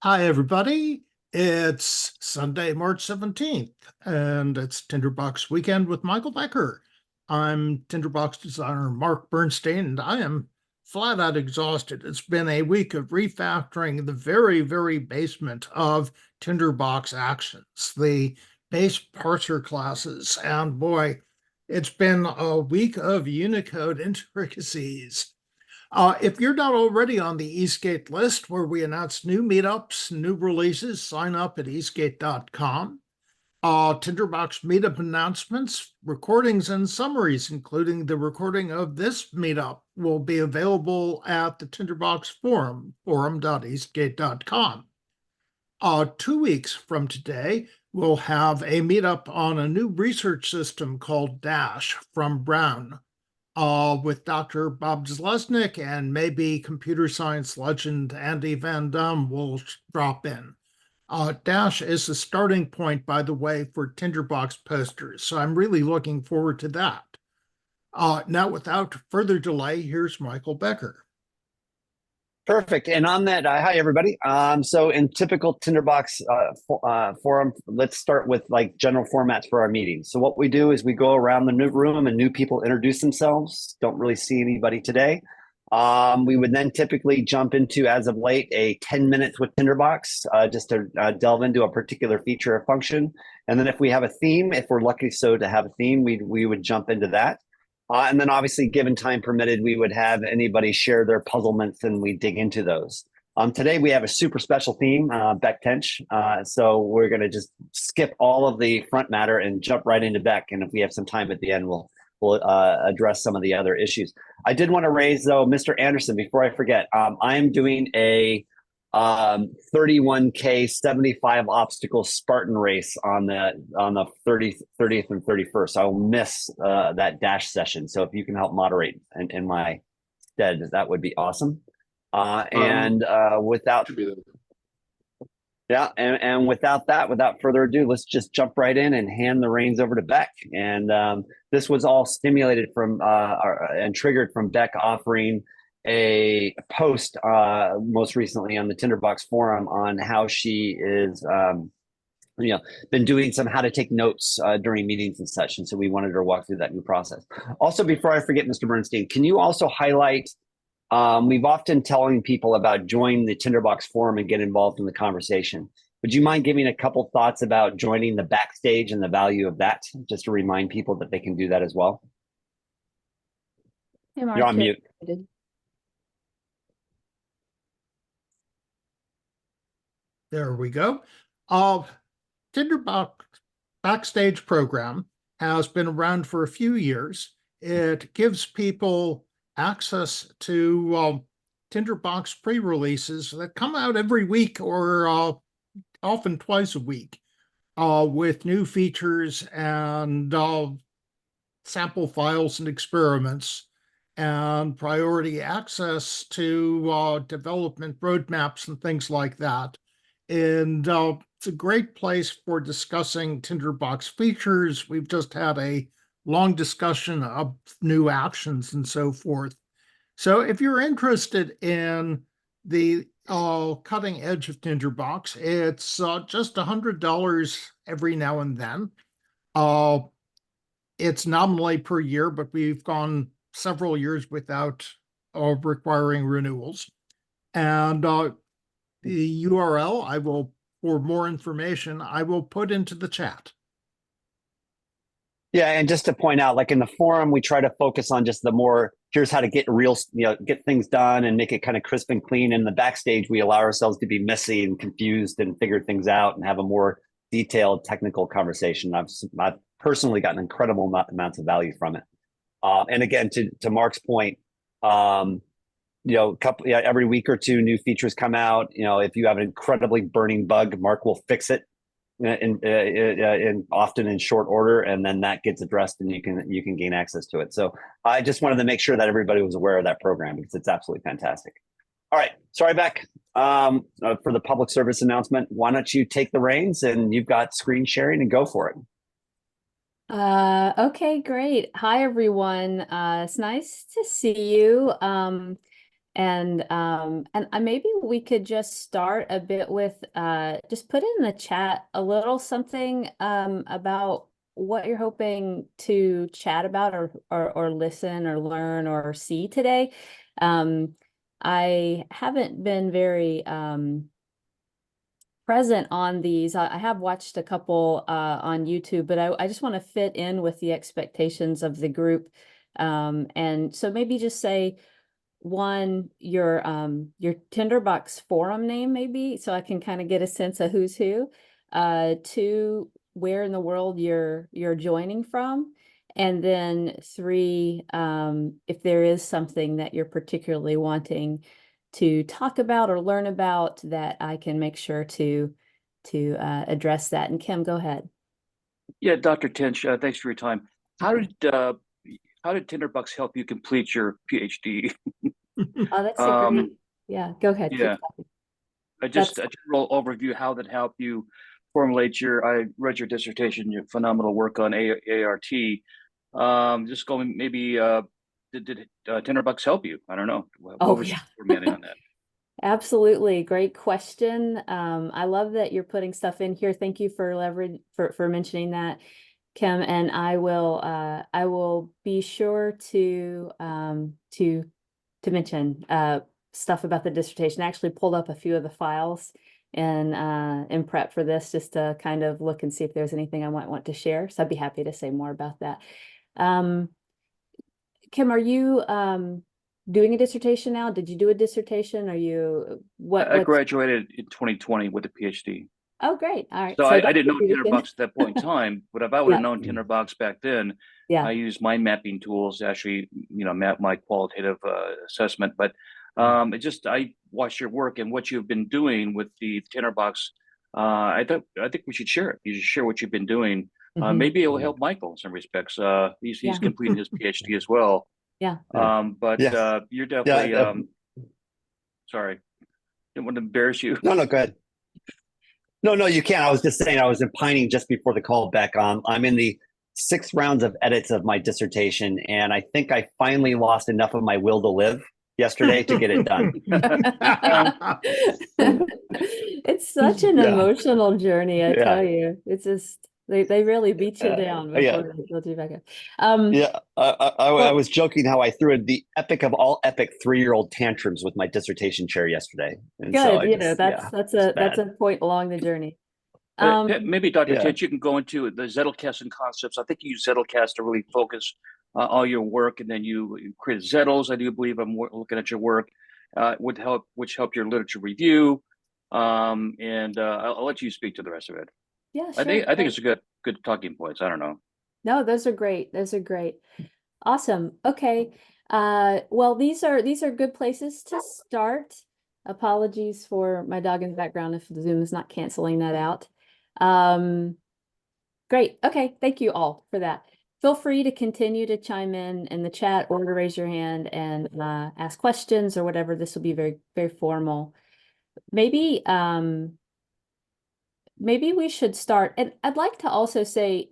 Hi, everybody. It's Sunday, March 17th, and it's Tinderbox Weekend with Michael Becker. I'm Tinderbox designer Mark Bernstein, and I am flat out exhausted. It's been a week of refactoring the very, very basement of Tinderbox actions, the base parser classes, and boy, it's been a week of Unicode intricacies. If you're not already on the Eastgate list where we announce new meetups, new releases, sign up at eastgate.com. Tinderbox meetup announcements, recordings, and summaries, including the recording of this meetup, will be available at the Tinderbox forum, forum.eastgate.com. 2 weeks from today, we'll have a meetup on a new research system called Dash from Brown. With Dr. Bob Zlesnik and maybe computer science legend Andy Van Dam will drop in. Dash is the starting point, by the way, for Tinderbox posters, so I'm really looking forward to that. Now, without further delay, here's Michael Becker. Perfect. And on that, hi everybody. So in typical Tinderbox forum, let's start with like general formats for our meetings. So what we do is we go around the new room and new people introduce themselves. Don't really see anybody today. We would then typically jump into, as of late, a 10 minutes with Tinderbox, just to delve into a particular feature or function. And then if we have a theme, if we're lucky so to have a theme, we would jump into that. And then obviously, given time permitted, we would have anybody share their puzzlements and we dig into those. Today, we have a super special theme, Bech Tench. So we're going to just skip all of the front matter and jump right into Beck. And if we have some time at the end, we'll address some of the other issues. I did want to raise, though, Mr. Anderson, before I forget, I am doing a 31K 75 obstacle Spartan race on the 30th and 31st. I will miss that dash session. So if you can help moderate in my stead, that would be awesome. Without further ado, let's just jump right in and hand the reins over to Beck. And this was all stimulated from and triggered from Beck offering a post most recently on the Tinderbox forum on how she is been doing some how to take notes during meetings and such. And so we wanted her to walk through that new process. Also, before I forget, Mr. Bernstein, can you also highlight, we've often telling people about joining the Tinderbox forum and get involved in the conversation. Would you mind giving a couple thoughts about joining the backstage and the value of that, just to remind people that they can do that as well? Hey, Mark, you're on mute. There we go. Tinderbox Backstage program has been around for a few years. It gives people access to Tinderbox pre-releases that come out every week or often twice a week with new features and sample files and experiments and priority access to development roadmaps and things like that. And it's a great place for discussing Tinderbox features. We've just had a long discussion of new actions and so forth. So if you're interested in the cutting edge of Tinderbox, it's just $100 every now and then. It's nominally per year, but we've gone several years without requiring renewals. And the URL, for more information, I will put into the chat. Yeah, and just to point out, like in the forum, we try to focus on just the more, here's how to get get things done and make it kind of crisp and clean. In the backstage, we allow ourselves to be messy and confused and figure things out and have a more detailed technical conversation. I've personally gotten incredible amounts of value from it. And again, to Mark's point, every week or two, new features come out. If you have an incredibly burning bug, Mark will fix it in often in short order, and then that gets addressed, and you can gain access to it. So I just wanted to make sure that everybody was aware of that program because it's absolutely fantastic. All right, sorry, Beck, for the public service announcement. Why don't you take the reins, and you've got screen sharing, and go for it. Okay, great. Hi, everyone. It's nice to see you. And maybe we could just start a bit with just put in the chat a little something about what you're hoping to chat about or listen or learn or see today. Um, I haven't been very present on these. I have watched a couple on YouTube, but I just want to fit in with the expectations of the group. And so maybe just say one, your Tinderbox forum name, maybe, so I can kind of get a sense of who's who. Two, where in the world you're joining from. And then three, if there is something that you're particularly wanting to talk about or learn about, that I can make sure to address that. And Kim, go ahead. Yeah, Dr. Tench, thanks for your time. How did how did Tinderbox help you complete your PhD? Oh, that's a great, Um, yeah, go ahead. Keep yeah, talking. just That's a general overview how that helped you formulate your. I read your dissertation, your phenomenal work on ART. Just going maybe did Tinderbox help you? I don't know. What oh was your yeah. formatting on that? Absolutely. Great question. I love that you're putting stuff in here. Thank you for leverage for mentioning that, Kim. And I will be sure to mention stuff about the dissertation. I actually pulled up a few of the files in prep for this just to kind of look and see if there's anything I might want to share. So I'd be happy to say more about that. Um, Kim, are you doing a dissertation now? Did you do a dissertation? Are you I what's graduated in 2020 with a PhD. oh great. All right. So So I that's didn't what know you can Tinderbox at that point in time, but if I would have yeah, known Tinderbox back then, yeah. I used mind mapping tools to actually, map my qualitative assessment. But I watched your work and what you've been doing with the Tinderbox. I think we should share it. You should share what you've been doing. Hmm. Maybe it will help Michael in some respects. He's Yeah. completing his PhD as well. Yeah. Yeah. But Yeah. you're Yeah. definitely sorry, didn't want to embarrass you. No, no, go ahead. No, you can't. I was just saying I was opining just before the call back. I'm in the 6 rounds of edits of my dissertation, and I think I finally lost enough of my will to live yesterday to get it done. It's such an Yeah. emotional journey, I tell Yeah. you. It's just they really beat you down Yeah. before they build you back up. Um, Yeah. I well, was joking how I threw in the epic of all epic 3-year-old tantrums with my dissertation chair yesterday. And so good. I You know, just, that's yeah, that's it's a bad. point along the journey. Um, Maybe Dr. Yeah. Titch, you can go into the Zettelkasten and concepts. I think you use Zettelkasten to really focus all your work, and then you create Zettels. I do believe I'm looking at your work which help your literature review. And I'll let you speak to the rest of it. yeah, I sure. think it's a good talking points. I don't know. No, those are great. Those are great. Awesome. Okay. Well, these are good places to start. Apologies for my dog in the background if Zoom is not canceling that out. Um, Great. Okay. Thank you all for that. Feel free to continue to chime in the chat or to raise your hand and ask questions or whatever. This will be very, very formal. Maybe maybe we should start. And I'd like to also say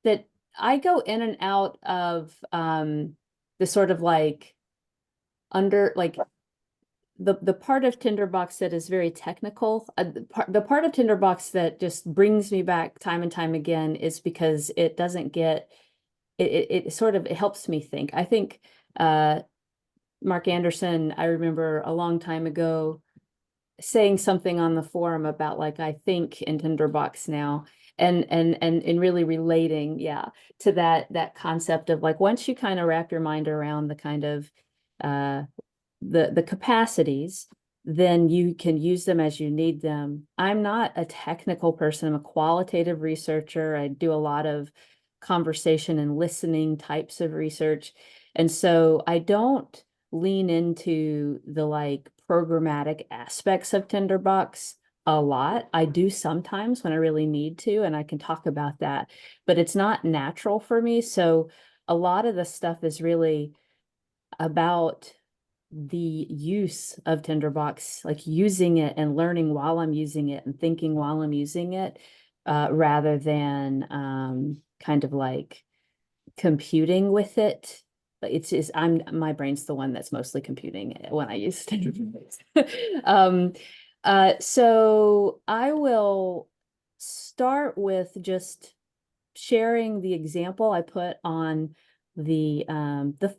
that I go in and out of the sort of like under like the part of Tinderbox that is very technical. The part of Tinderbox that just brings me back time and time again is because it doesn't get it sort of it helps me think. I think Mark Anderson, I remember a long time ago saying something on the forum about like I think in Tinderbox now and really relating, yeah, to that concept of like once you kind of wrap your mind around the kind of uh the capacities, then you can use them as you need them. I'm not a technical person. I'm a qualitative researcher. I do a lot of conversation and listening types of research. And so I don't lean into the like programmatic aspects of Tinderbox a lot. I do sometimes when I really need to, and I can talk about that, but it's not natural for me. So a lot of the stuff is really about the use of Tinderbox, like using it and learning while I'm using it and thinking while I'm using it, rather than kind of like computing with it. But my brain's the one that's mostly computing when I use Tinderbox. So I will start with just sharing the example I put on the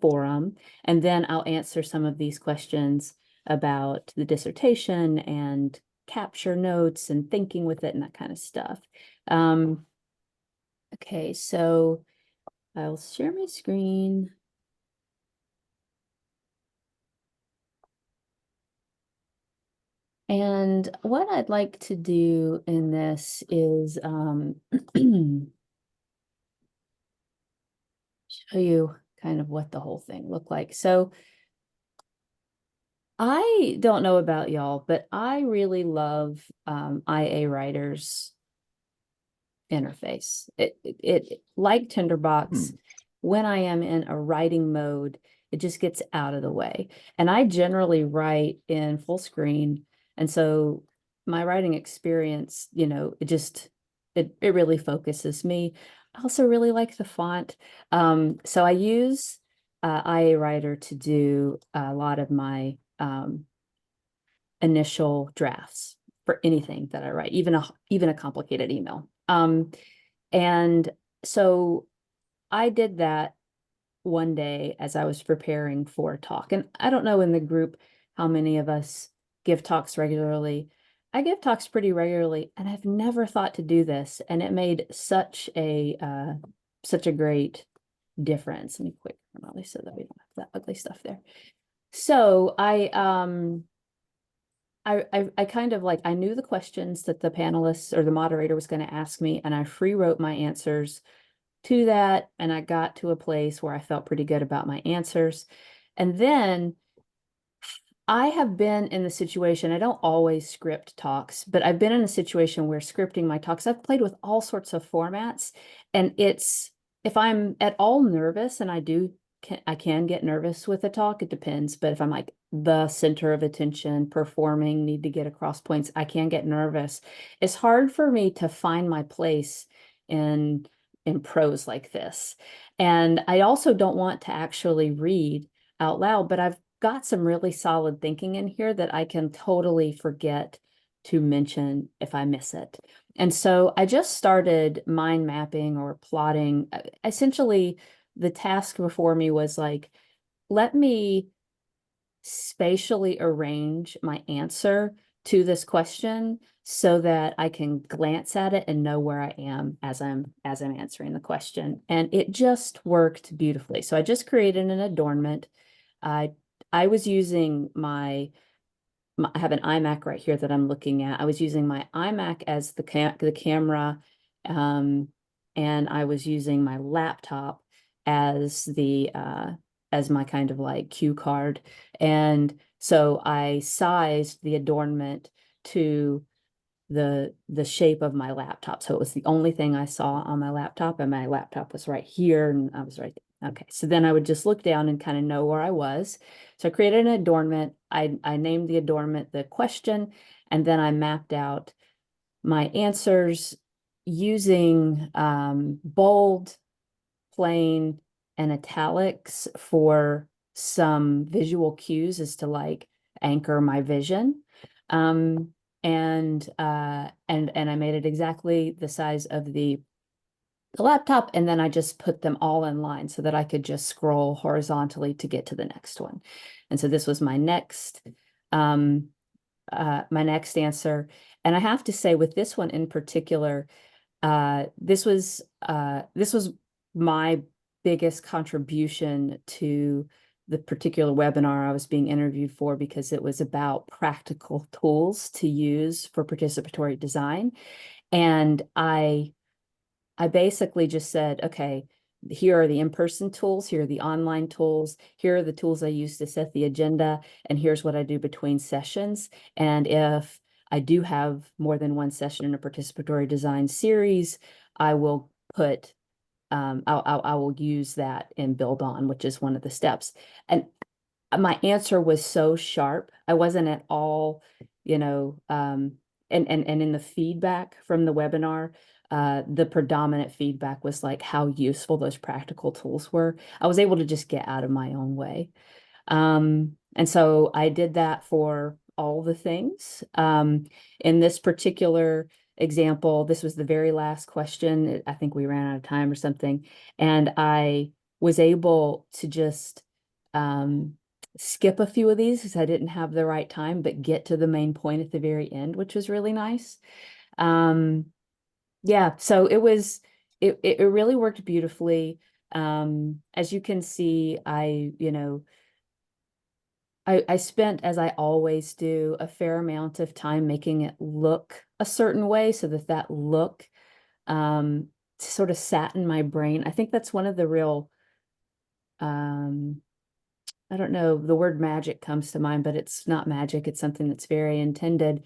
forum, and then I'll answer some of these questions about the dissertation and capture notes and thinking with it and that kind of stuff. Okay, so I'll share my screen. And what I'd like to do in this is show you kind of what the whole thing looked like. So I don't know about y'all, but I really love IA Writer's interface. It like Tinderbox, when I am in a writing mode, it just gets out of the way. And I generally write in full screen. And so my writing experience, you know, it really focuses me. I also really like the font. So I use IA Writer to do a lot of my initial drafts for anything that I write, even a complicated email. And so I did that one day as I was preparing for a talk. And I don't know in the group how many of us give talks regularly. I give talks pretty regularly, and I've never thought to do this. And it made such a great difference. Let me quick run so that we don't have that ugly stuff there. So I kind of like, I knew the questions that the panelists or the moderator was going to ask me, and I free wrote my answers to that. And I got to a place where I felt pretty good about my answers. And then I have been in the situation, I don't always script talks, but I've been in a situation where scripting my talks, I've played with all sorts of formats. And if I'm at all nervous, and I can get nervous with a talk, it depends. But if I'm like the center of attention, performing, need to get across points, I can get nervous. It's hard for me to find my place in prose like this. And I also don't want to actually read out loud, but I've got some really solid thinking in here that I can totally forget to mention if I miss it. And so I just started mind mapping or plotting. Essentially, the task before me was like, let me spatially arrange my answer to this question so that I can glance at it and know where I am as I'm answering the question. And it just worked beautifully. So I just created an adornment. I was using I have an iMac right here that I'm looking at. I was using my iMac as the camera, and I was using my laptop as my kind of like cue card. And so I sized the adornment to the shape of my laptop. So it was the only thing I saw on my laptop, and my laptop was right here and I was right there. Okay, so then I would just look down and kind of know where I was. So I created an adornment. I named the adornment the question, and then I mapped out my answers using bold, plain, and italics for some visual cues as to like anchor my vision. And I made it exactly the size of the laptop, and then I just put them all in line so that I could just scroll horizontally to get to the next one. And so this was my next answer. And I have to say, with this one in particular, this was my biggest contribution to the particular webinar I was being interviewed for, because it was about practical tools to use for participatory design. And I basically just said, okay, here are the in-person tools, here are the online tools, here are the tools I use to set the agenda, and here's what I do between sessions. And if I do have more than one session in a participatory design series, I will put, I will use that and build on, which is one of the steps. And my answer was so sharp. I wasn't at all, and in the feedback from the webinar, the predominant feedback was like how useful those practical tools were. I was able to just get out of my own way. And so I did that for all the things. In this particular example, this was the very last question. I think we ran out of time or something. And I was able to just skip a few of these because I didn't have the right time, but get to the main point at the very end, which was really nice. Yeah, so it really worked beautifully. As you can see, I spent, as I always do, a fair amount of time making it look a certain way so that that look sort of sat in my brain. I think that's one of the real, I don't know, the word magic comes to mind, but it's not magic. It's something that's very intended.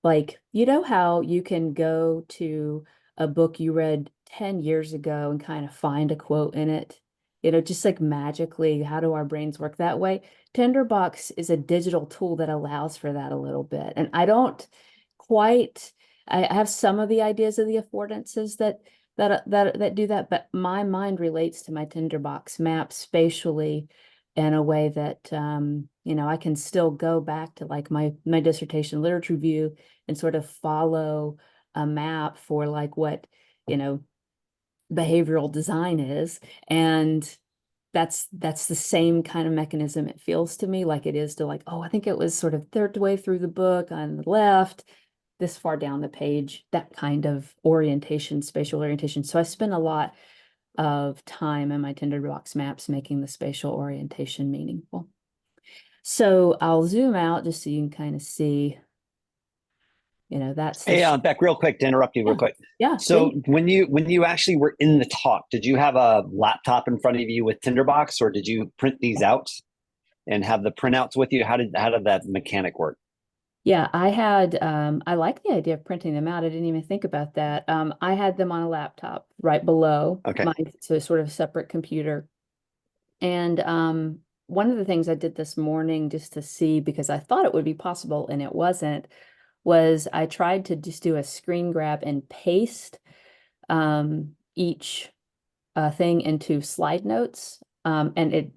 Like, you know how you can go to a book you read 10 years ago and kind of find a quote in it? You know, just like magically, how do our brains work that way? Tinderbox is a digital tool that allows for that a little bit. And I don't quite, I have some of the ideas of the affordances that do that, but my mind relates to my Tinderbox map spatially in a way that I can still go back to like my dissertation literature review and sort of follow a map for like what behavioral design is. And that's the same kind of mechanism it feels to me like it is to like, oh, I think it was sort of third way through the book on the left, this far down the page, that kind of orientation, spatial orientation. So I spent a lot of time in my Tinderbox maps making the spatial orientation meaningful. So I'll zoom out just so you can kind of see, that's the Hey, Beck, real quick to interrupt you real quick. yeah. So Please. when you actually were in the talk, did you have a laptop in front of you with Tinderbox, or did you print these out and have the printouts with you? How did that mechanic work? Yeah, I had, I like the idea of printing them out. I didn't even think about that. I had them on a laptop right below Okay. my, so sort of separate computer. And one of the things I did this morning just to see, because I thought it would be possible and it wasn't, was I tried to just do a screen grab and paste each thing into slide notes. And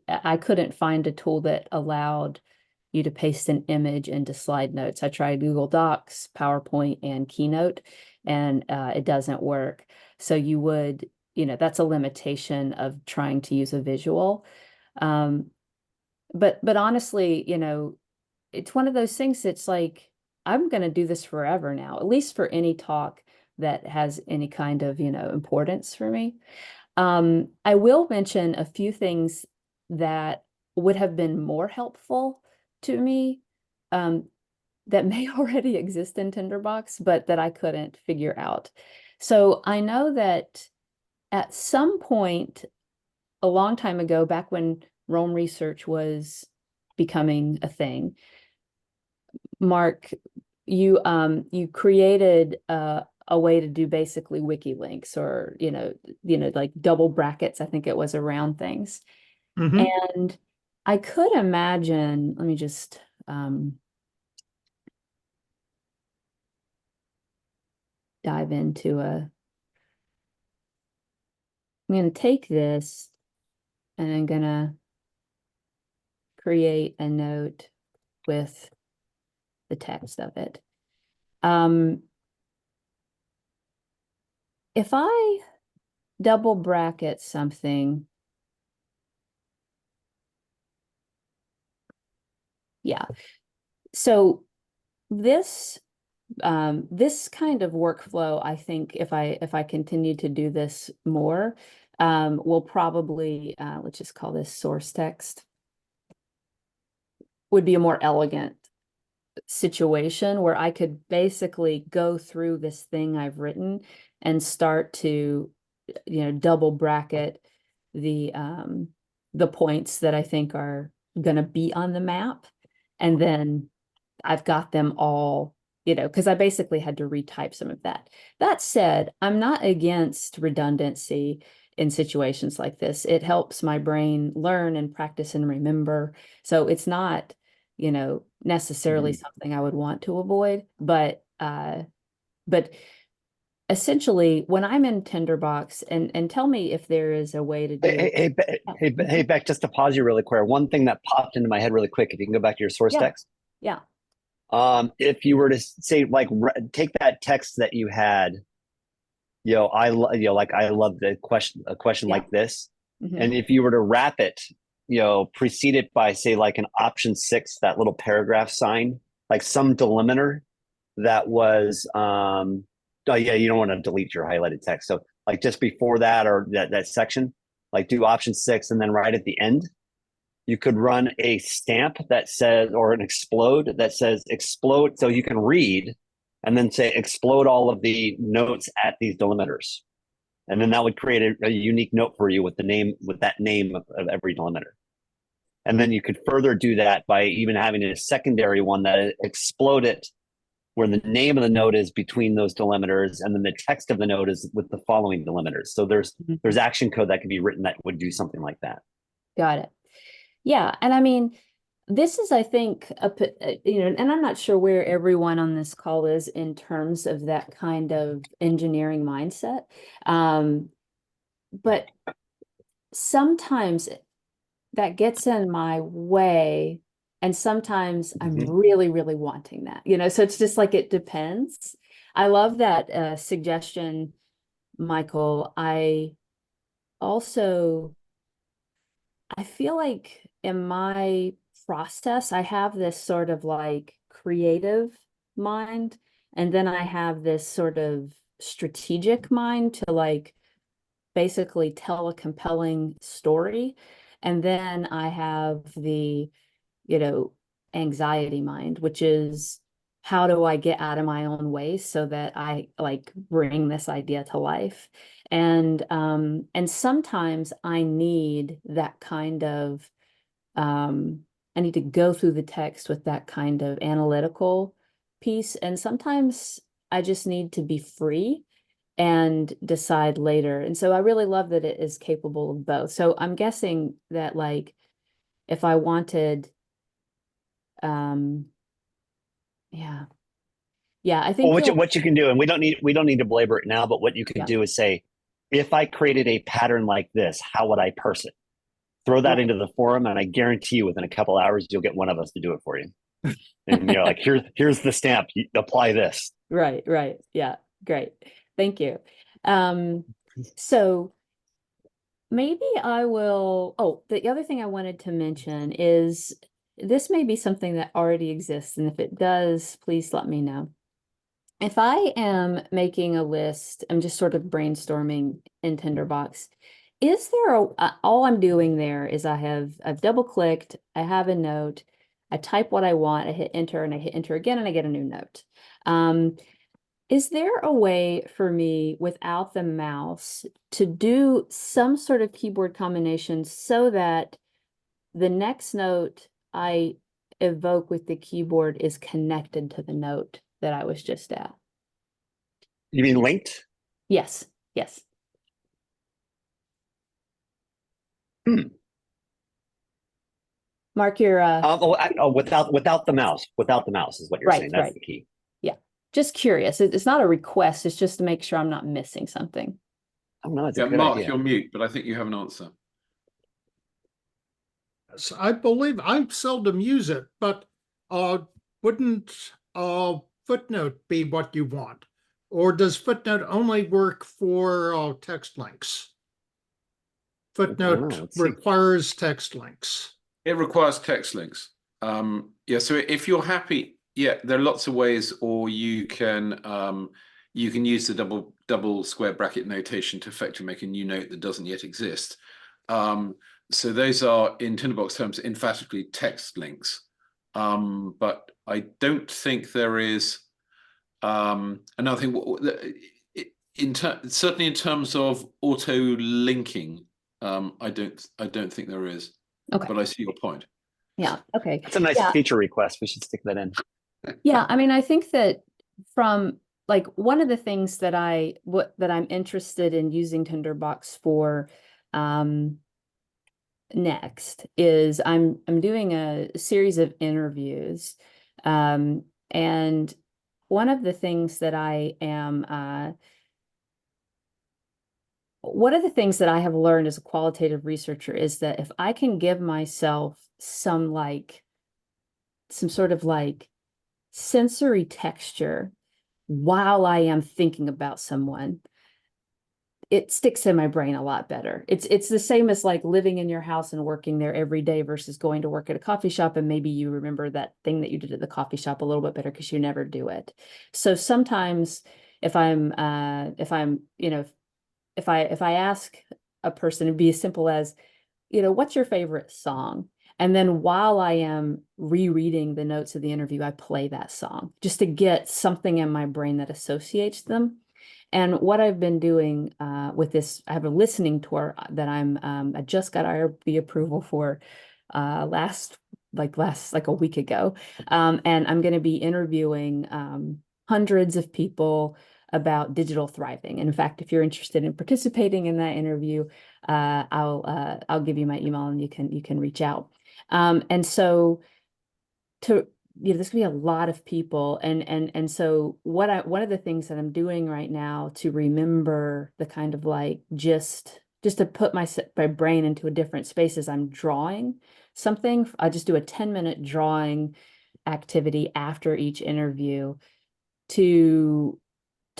I couldn't find a tool that allowed you to paste an image into slide notes. I tried Google Docs, PowerPoint, and Keynote, and it doesn't work. So you would, that's a limitation of trying to use a visual. But honestly, it's one of those things that's like, I'm going to do this forever now, at least for any talk that has any kind of, importance for me. I will mention a few things that would have been more helpful to me that may already exist in Tinderbox, but that I couldn't figure out. So I know that at some point a long time ago, back when Rome research was becoming a thing, Mark, you created a way to do basically wiki links or like double brackets, I think it was, around things. Mhm. And I could imagine, let me just dive into I'm going to take this and I'm going to create a note with the text of it. If I double bracket something, yeah. So this this kind of workflow, I think if I continue to do this more, will probably let's just call this source text, would be a more elegant situation where I could basically go through this thing I've written and start to, double bracket the points that I think are going to be on the map. And then I've got them all, because I basically had to retype some of that. That said, I'm not against redundancy in situations like this. It helps my brain learn and practice and remember. So it's not, necessarily something I would want to avoid, but essentially when I'm in Tinderbox, and tell me if there is a way to do Hey, Beck, just to pause you really quick. One thing that popped into my head really quick, if you can go back to your source Yeah. text. Yeah. If you were to say, like, take that text that you had, I love a question Yeah. like this. Mhm. And if you were to wrap it, precede it by, say, like an option 6, that little paragraph sign, like some delimiter that was, oh yeah, you don't want to delete your highlighted text. So like just before that, or that section, like do option 6, and then right at the end, you could run a stamp that says, or an explode that says explode. So you can read and then say explode all of the notes at these delimiters. And then that would create a unique note for you with that name of every delimiter. And then you could further do that by even having a secondary one that exploded where the name of the note is between those delimiters, and then the text of the note is with the following delimiters. So there's action code that could be written that would do something like that. Got it. Yeah, and I mean, this is, I think, and I'm not sure where everyone on this call is in terms of that kind of engineering mindset. But sometimes that gets in my way, and sometimes I'm really, really wanting that, so it's just like, it depends. I love that suggestion, Michael. I feel like in my process, I have this sort of like creative mind, and then I have this sort of strategic mind to like basically tell a compelling story. And then I have the, anxiety mind, which is, how do I get out of my own way so that I like bring this idea to life? And sometimes I need that kind of, I need to go through the text with that kind of analytical piece. And sometimes I just need to be free and decide later. And so I really love that it is capable of both. So I'm guessing that, like, if I wanted, yeah, I think what you can do, and we don't need to belabor it now, but what you can do is say, if I created a pattern like this, how would I parse it? Throw that into the forum, and I guarantee you within a couple hours, you'll get one of us to do it for you. And like, here's the stamp, you apply this. Right. Yeah, great. Thank you. So maybe I will, the other thing I wanted to mention is, this may be something that already exists, and if it does, please let me know. If I am making a list, I'm just sort of brainstorming in Tinderbox. Is there all I'm doing there is I've double clicked, I have a note, I type what I want, I hit enter, and I hit enter again, and I get a new note. Is there a way for me without the mouse to do some sort of keyboard combination so that the next note I evoke with the keyboard is connected to the note that I was just at? You mean linked? Yes. Mark, your without the mouse. Without the mouse is what you're saying. That's the key. Yeah. Just curious. It's not a request. It's just to make sure I'm not missing something. Oh, no, it's Yeah, a good Mark, idea. you're mute, but I think you have an answer. So I believe I seldom use it, but wouldn't footnote be what you want? Or does footnote only work for text links? Footnote requires text links. It requires text links. Yeah, so if you're happy, there are lots of ways, or you can use the double square bracket notation to effectively make a new note that doesn't yet exist. So those are, in Tinderbox terms, emphatically text links. But I don't think there is another thing. Certainly in terms of auto linking, I don't think there is. Okay. But I see your point. Yeah. Okay. That's a nice feature request. We should stick that in. Yeah. I mean, I think that from like one of the things that I'm interested in using Tinderbox for next is I'm doing a series of interviews. And one of the things that I am one of the things that I have learned as a qualitative researcher is that if I can give myself some sort of like sensory texture while I am thinking about someone, it sticks in my brain a lot better. It's the same as like living in your house and working there every day versus going to work at a coffee shop, and maybe you remember that thing that you did at the coffee shop a little bit better because you never do it. So sometimes if I'm you know, if I ask a person, it'd be as simple as, you know, what's your favorite song? And then while I am rereading the notes of the interview, I play that song just to get something in my brain that associates them. And what I've been doing with this, I have a listening tour that I just got IRB approval for last a week ago. And I'm going to be interviewing hundreds of people about digital thriving. And in fact, if you're interested in participating in that interview, I'll give you my email and you can reach out. And so this could be a lot of people. And so one of the things that I'm doing right now to remember the kind of like just to put my brain into a different space is I'm drawing something. I just do a 10-minute drawing activity after each interview to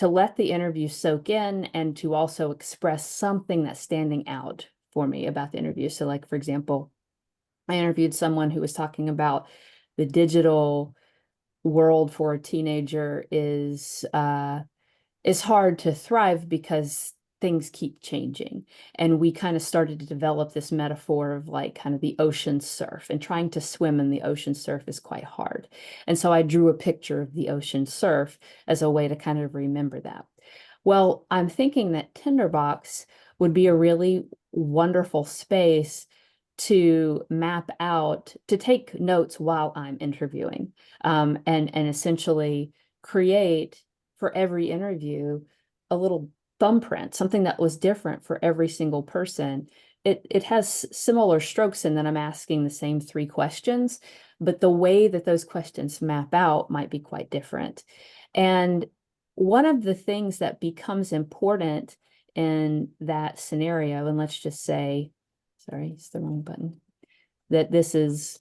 let the interview soak in and to also express something that's standing out for me about the interview. So like, for example, I interviewed someone who was talking about the digital world for a teenager is hard to thrive because things keep changing. And we kind of started to develop this metaphor of like kind of the ocean surf, and trying to swim in the ocean surf is quite hard. And so I drew a picture of the ocean surf as a way to kind of remember that. Well, I'm thinking that Tinderbox would be a really wonderful space to map out, to take notes while I'm interviewing, and essentially create for every interview a little thumbprint, something that was different for every single person. It has similar strokes in that I'm asking the same 3 questions, but the way that those questions map out might be quite different. And one of the things that becomes important in that scenario, and let's just say, sorry, it's the wrong button, that this is,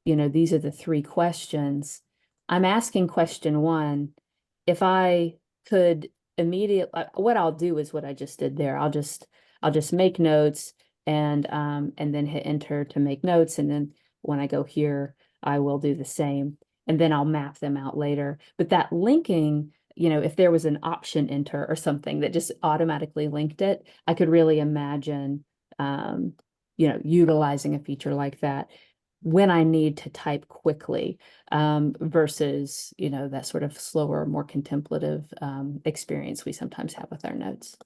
these are the 3 questions. I'm asking question 1, if I could immediately, what I'll do is what I just did there. I'll just make notes and then hit enter to make notes. And then when I go here, I will do the same. And then I'll map them out later. But that linking, if there was an option enter or something that just automatically linked it, I could really imagine, utilizing a feature like that when I need to type quickly, versus, that sort of slower, more contemplative experience we sometimes have with our notes.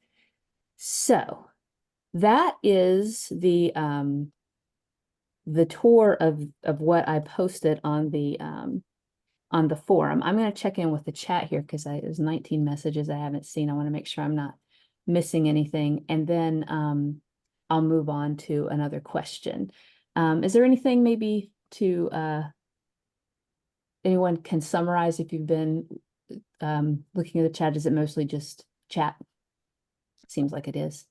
So that is the tour of what I posted on the forum. I'm going to check in with the chat here because there's 19 messages I haven't seen. I want to make sure I'm not missing anything. And then I'll move on to another question. Is there anything maybe to anyone can summarize if you've been looking at the chat? Is it mostly just chat? Seems like it is.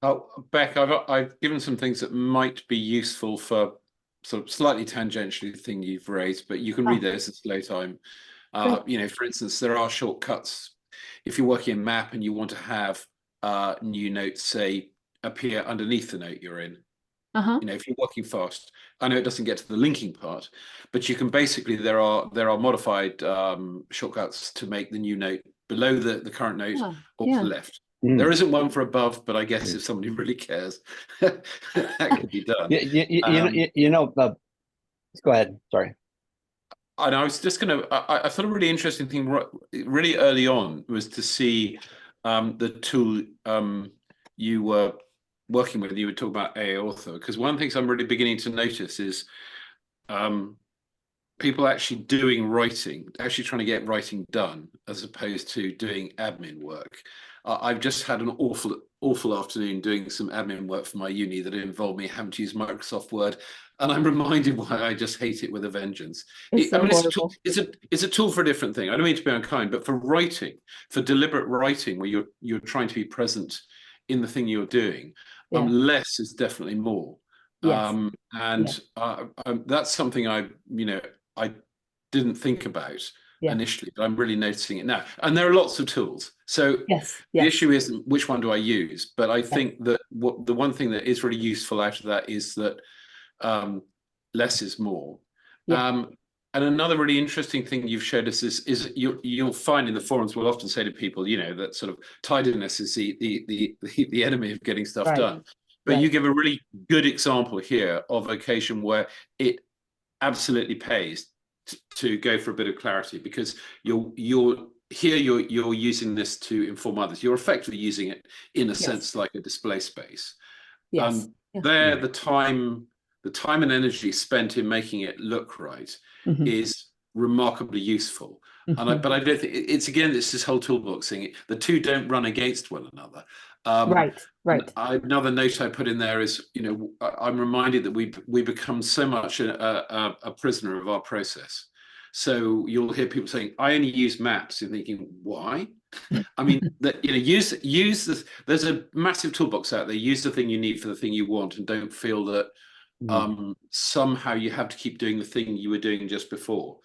Oh, Beck, I've given some things that might be useful for sort of slightly tangentially the thing you've raised, but you can read those at slow time. For instance, there are shortcuts. If you're working in map and you want to have new notes, say, appear underneath the note you're in, if you're working fast, I know it doesn't get to the linking part, but you can basically, there are modified shortcuts to make the new note below the current note or to the left. There isn't one for above, but I guess if somebody really cares, that could be done. Go ahead. Sorry. And I was just going to, I thought a really interesting thing really early on was to see the tool you were working with. You would talk about AA Author, because one of the things I'm really beginning to notice is people actually doing writing, actually trying to get writing done as opposed to doing admin work. I've just had an awful afternoon doing some admin work for my uni that involved me having to use Microsoft Word and I'm reminded why I just hate it with a vengeance. It's so horrible. It's a tool for a different thing. I don't mean to be unkind, but for writing, for deliberate writing, where you're trying to be present in the thing you're doing, Yeah. less is definitely more. Yes. And that's something I didn't think about initially, but I'm really noticing it now. And there are lots of tools. So the issue isn't which one do I use, but I think that the one thing that is really useful out of that is that less is more. And another really interesting thing you've showed us is you'll find in the forums, we'll often say to people, that sort of tidiness is the enemy of getting stuff done. But you give a really good example here of occasion where it absolutely pays to go for a bit of clarity, because you're using this to inform others. You're effectively using it in a sense like a display space. There, the time and energy spent in making it look right is remarkably useful. But I don't think it's this whole toolbox thing. The two don't run against one another. Right. Another note I put in there is, I'm reminded that we become so much a prisoner of our process. So you'll hear people saying, "I only use maps," and thinking, why? I mean, that use this. There's a massive toolbox out there. Use the thing you need for the thing you want, and don't feel that somehow you have to keep doing the thing you were doing just before.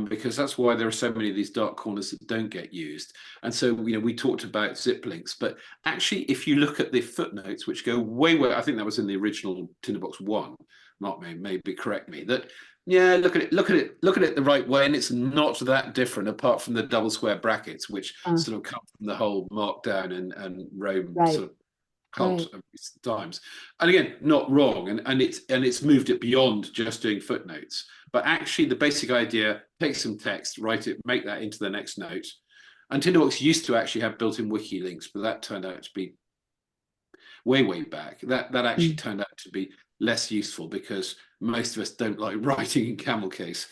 Because that's why there are so many of these dark corners that don't get used. And so, we talked about zip links, but actually, if you look at the footnotes, which go way, I think that was in the original Tinderbox 1, Mark maybe correct me, that, look at it the right way, and it's not that different, apart from the double square brackets, which sort of come from the whole Markdown and Rome sort of cult of recent times. And again, not wrong, and it's moved it beyond just doing footnotes. But actually, the basic idea: take some text, write it, make that into the next note. And Tinderbox used to actually have built-in wiki links, but that turned out to be way back. That actually turned out to be less useful, because most of us don't like writing in camel case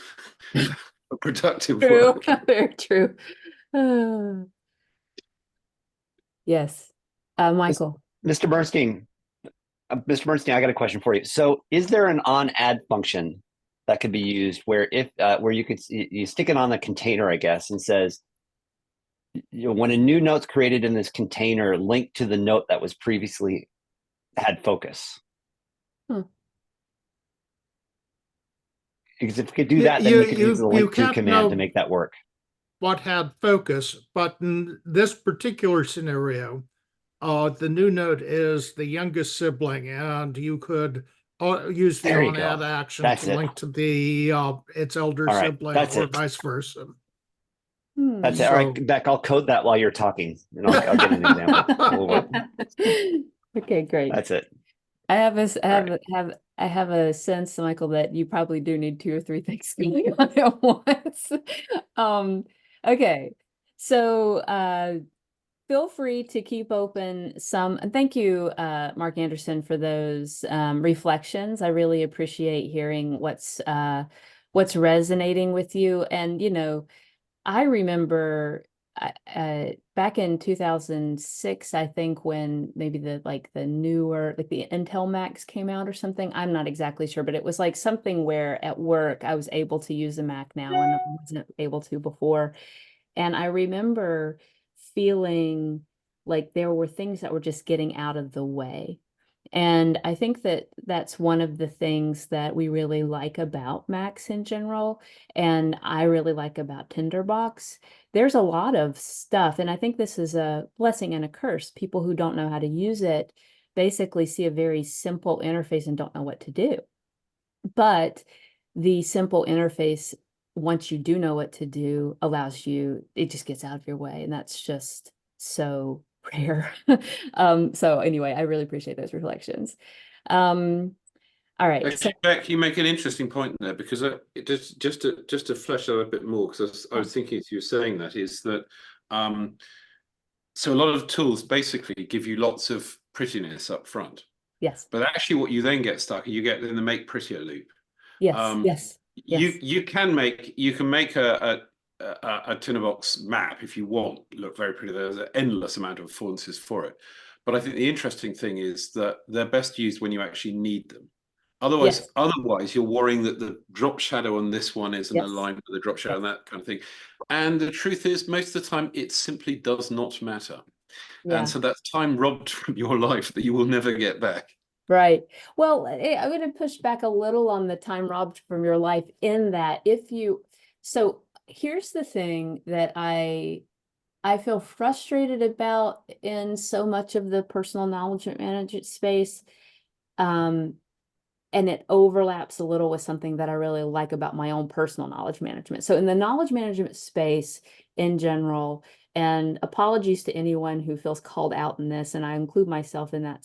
for productive work. Very true. Yes. Michael. Mr. Bernstein, I got a question for you. So is there an OnAdd function that could be used where where you stick it on the container, I guess, and says, when a new note's created in this container, link to the note that was previously had focus? Because if we could do that, then you could use the link to command to make that work. What had focus, but in this particular scenario, the new note is the youngest sibling, and you could use the OnAdd action to link to the its elder sibling, or vice versa. That's it. All right, Beck, I'll code that while you're talking, and I'll get an example. Okay, great. That's it. I have a sense, Michael, that you probably do need 2 or 3 things going on at once. Okay, so feel free to keep open some. And thank you, Mark Anderson, for those reflections. I really appreciate hearing what's resonating with you. And I remember back in 2006, I think, when maybe the newer, like the Intel Macs came out or something. I'm not exactly sure, but it was like something where at work I was able to use a Mac now, and I wasn't able to before. And I remember feeling like there were things that were just getting out of the way. And I think that that's one of the things that we really like about Macs in general, and I really like about Tinderbox. There's a lot of stuff, and I think this is a blessing and a curse. People who don't know how to use it basically see a very simple interface and don't know what to do. But the simple interface, once you do know what to do, allows you, it just gets out of your way, and that's just so rare. So anyway, I really appreciate those reflections. All right. Actually, Beck, you make an interesting point there, because just to flesh that a bit more, because I was thinking as you were saying that, is that so a lot of tools basically give you lots of prettiness up front. Yes. But actually, what you then get stuck, you get in the make prettier loop. Yes. You can make a Tinderbox map, if you want, look very pretty. There's an endless amount of affordances for it. But I think the interesting thing is that they're best used when you actually need them. Otherwise, Yes. otherwise you're worrying that the drop shadow on this one isn't Yes. aligned with the drop shadow Yes. and that kind of thing. And the truth is, most of the time, it simply does not matter. Yeah. And so that's time robbed from your life that you will never get back. Right. Well, I'm going to push back a little on the time robbed from your life in that so here's the thing that I feel frustrated about in so much of the personal knowledge management space. And it overlaps a little with something that I really like about my own personal knowledge management. So in the knowledge management space in general, and apologies to anyone who feels called out in this, and I include myself in that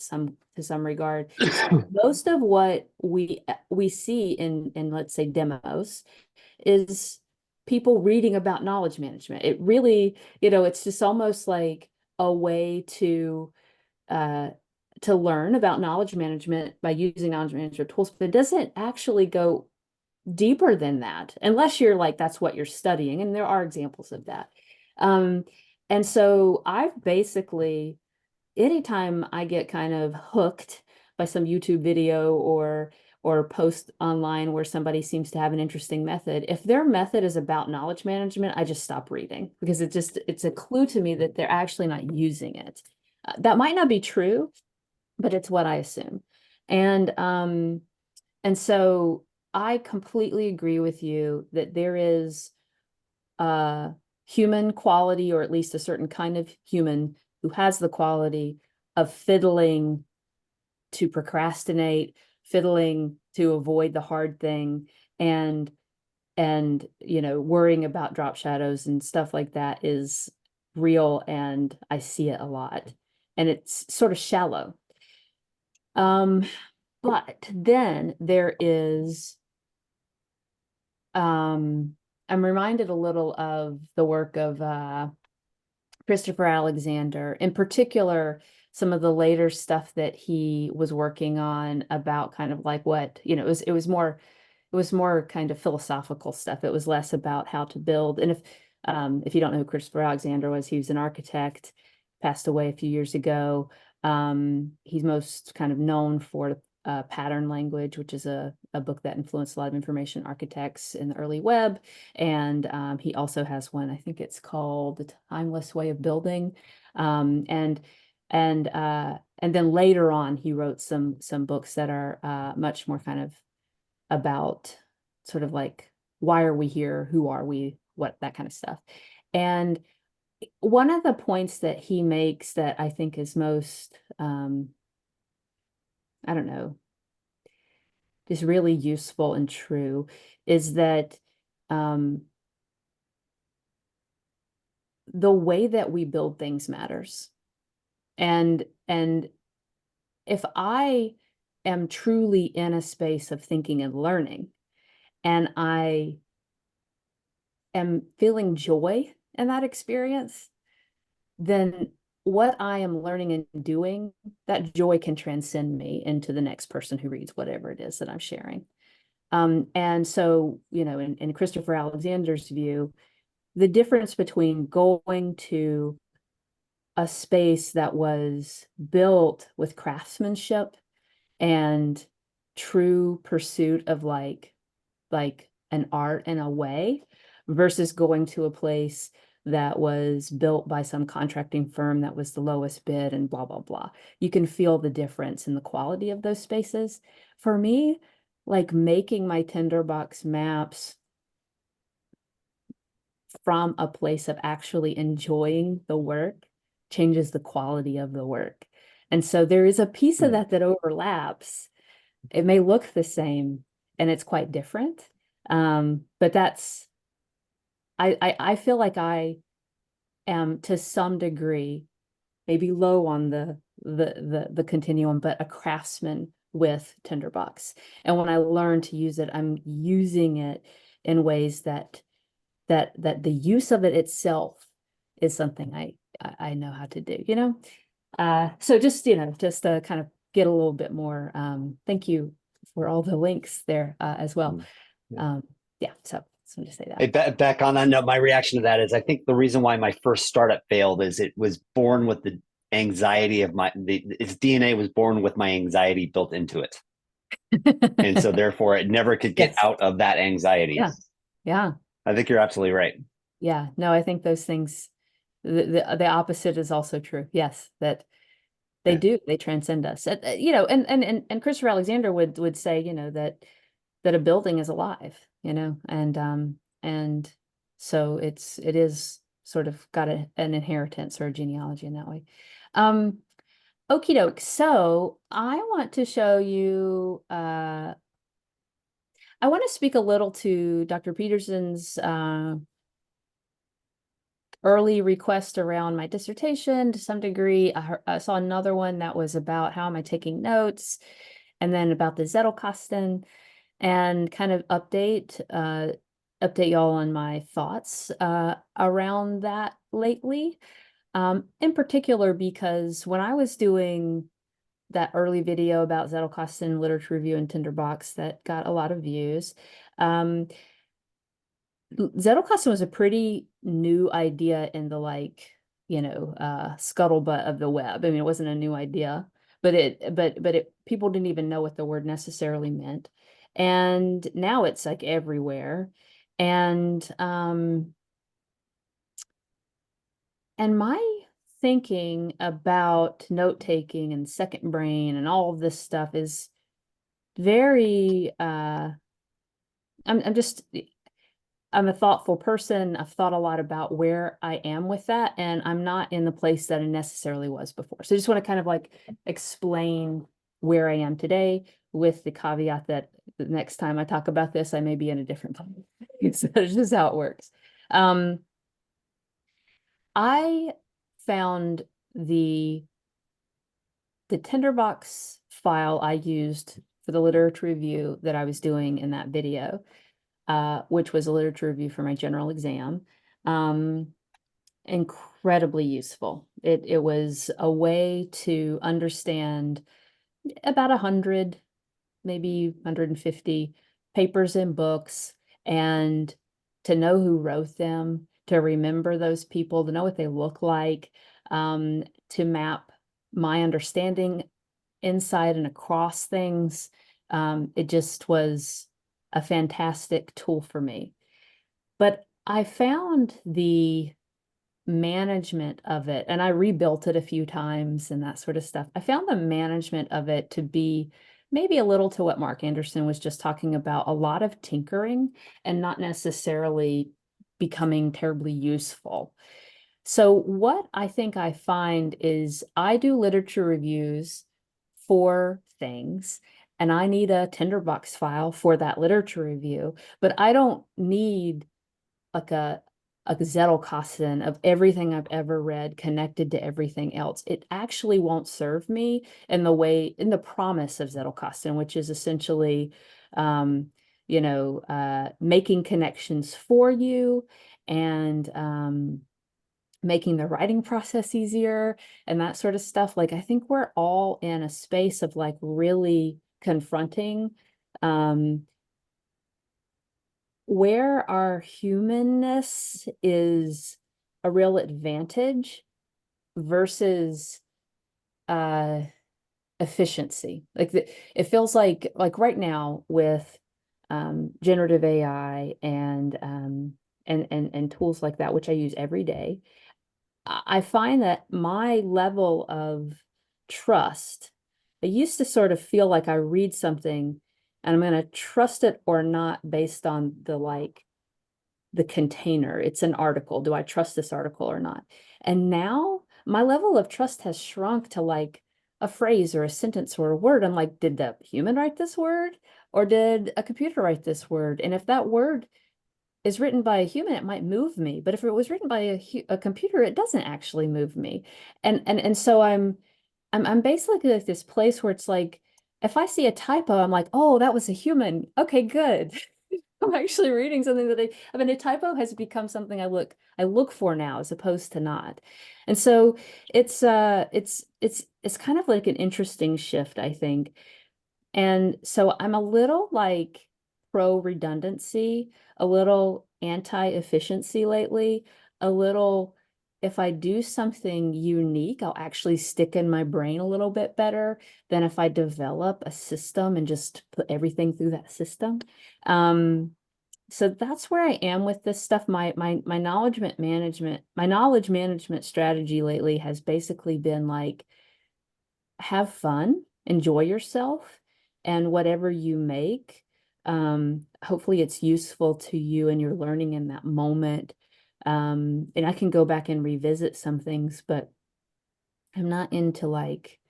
to some regard. Most of what we see in let's say demos is people reading about knowledge management. It really, it's just almost like a way to learn about knowledge management by using knowledge management tools, but it doesn't actually go deeper than that, unless you're like, that's what you're studying. And there are examples of that. And so I've basically, anytime I get kind of hooked by some YouTube video or post online where somebody seems to have an interesting method, if their method is about knowledge management, I just stop reading, because it's a clue to me that they're actually not using it. That might not be true, but it's what I assume. And so I completely agree with you that there is a human quality, or at least a certain kind of human who has the quality of fiddling to procrastinate, fiddling to avoid the hard thing, and worrying about drop shadows and stuff like that is real, and I see it a lot, and it's sort of shallow. But then there is, I'm reminded a little of the work of Christopher Alexander, in particular, some of the later stuff that he was working on about kind of like what, it was more kind of philosophical stuff. It was less about how to build. And if you don't know who Christopher Alexander was, he was an architect, passed away a few years ago. He's most kind of known for Pattern Language, which is a book that influenced a lot of information architects in the early web. And he also has one, I think it's called The Timeless Way of Building. And then later on, he wrote some books that are much more kind of about sort of like, why are we here? Who are we? What, that kind of stuff. And one of the points that he makes that I think is most, I don't know, just really useful and true, is that the way that we build things matters. And if I am truly in a space of thinking and learning, and I am feeling joy in that experience, then what I am learning and doing, that joy can transcend me into the next person who reads whatever it is that I'm sharing. And so, in Christopher Alexander's view, the difference between going to a space that was built with craftsmanship and true pursuit of like an art in a way, versus going to a place that was built by some contracting firm that was the lowest bid and blah, blah, blah. You can feel the difference in the quality of those spaces. For me, like making my Tinderbox maps from a place of actually enjoying the work changes the quality of the work. And so there is a piece of that overlaps. It may look the same and it's quite different. But that's, I feel like I am to some degree, maybe low on the continuum, but a craftsman with Tinderbox. And when I learn to use it, I'm using it in ways that the use of it itself is something I know how to do, so just, just to kind of get a little bit more, thank you for all the links there as well. Yeah, so I'm just say that. Hey, Beck, on that note, my reaction to that is I think the reason why my first startup failed is it was born with the anxiety of its DNA was born with my anxiety built into it. And so therefore it never could get Yes. out of that anxiety. Yeah. Yeah. I think you're absolutely right. Yeah. No, I think those things, the opposite is also true. Yes, that they Yeah. do, they transcend us. You know, and Christopher Alexander would say, you know, that a building is alive, you know, and so it is sort of got an inheritance or a genealogy in that way. Okie doke. So I want to show you, I want to speak a little to Dr. Peterson's early request around my dissertation to some degree. I saw another one that was about how am I taking notes, and then about the Zettelkasten, and kind of update y'all on my thoughts around that lately. In particular, because when I was doing that early video about Zettelkasten, literature review, and Tinderbox that got a lot of views, Zettelkasten was a pretty new idea in the, like, you know, scuttlebutt of the web. I mean, it wasn't a new idea, but people didn't even know what the word necessarily meant. And now it's like everywhere. And my thinking about note-taking and second brain and all of this stuff is very I'm a thoughtful person. I've thought a lot about where I am with that, and I'm not in the place that I necessarily was before. So I just want to kind of like explain where I am today, with the caveat that the next time I talk about this, I may be in a different place. So that's just how it works. I found the Tinderbox file I used for the literature review that I was doing in that video, which was a literature review for my general exam, incredibly useful. It was a way to understand about 100, maybe 150 papers and books, and to know who wrote them, to remember those people, to know what they look like, to map my understanding inside and across things. It just was a fantastic tool for me. But I found the management of it, and I rebuilt it a few times and that sort of stuff. I found the management of it to be maybe a little to what Mark Anderson was just talking about, a lot of tinkering and not necessarily becoming terribly useful. So what I think I find is I do literature reviews for things, and I need a Tinderbox file for that literature review, but I don't need like a Zettelkasten of everything I've ever read connected to everything else. It actually won't serve me in the promise of Zettelkasten, which is essentially, you know, making connections for you, and making the writing process easier and that sort of stuff. Like, I think we're all in a space of like really confronting where our humanness is a real advantage versus efficiency. Like it feels like right now with generative AI and tools like that, which I use every day, I find that my level of trust, I used to sort of feel like I read something and I'm going to trust it or not based on the container. It's an article. Do I trust this article or not? And now my level of trust has shrunk to like a phrase or a sentence or a word. I'm like, did the human write this word, or did a computer write this word? And if that word is written by a human, it might move me. But if it was written by a computer, it doesn't actually move me. And so I'm basically at this place where it's like, if I see a typo, I'm like, oh, that was a human. Okay, good. I'm actually reading something that I mean, a typo has become something I look for now as opposed to not. And so it's kind of like an interesting shift, I think. And so I'm a little like pro redundancy, a little anti-efficiency lately, a little if I do something unique, I'll actually stick in my brain a little bit better than if I develop a system and just put everything through that system. So that's where I am with this stuff. My knowledge management strategy lately has basically been like, have fun, enjoy yourself, and whatever you make, hopefully it's useful to you and you're learning in that moment. And I can go back and revisit some things, but I'm not into like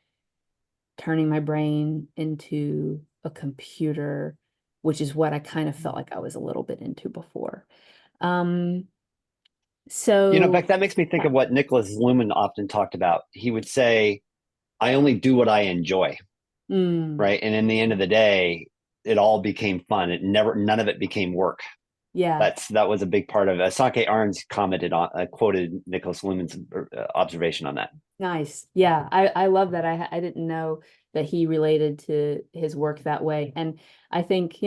turning my brain into a computer, which is what I kind of felt like I was a little bit into before. So Beck, that makes me think of what Nicholas Luhmann often talked about. He would say, I only do what I enjoy. Right. And in the end of the day, it all became fun. None of it became work. Yeah. That was a big part of it. Sake Arns quoted Nicholas Luhmann's observation on that. Nice. Yeah. I love that. I didn't know that he related to his work that way. And I think,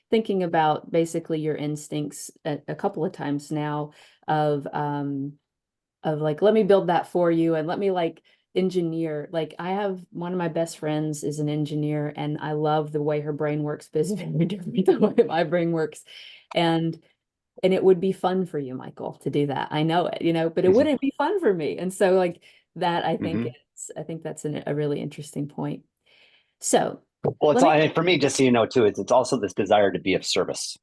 thinking about basically your instincts a couple of times now of like, let me build that for you and let me like engineer. Like I have one of my best friends is an engineer and I love the way her brain works, but it's very different the way my brain works. And it would be fun for you, Michael, to do that. I know it, but it wouldn't be fun for me. And so like that, I think that's a really interesting point. So well, for me, just so you know, too, it's also this desire to be of service.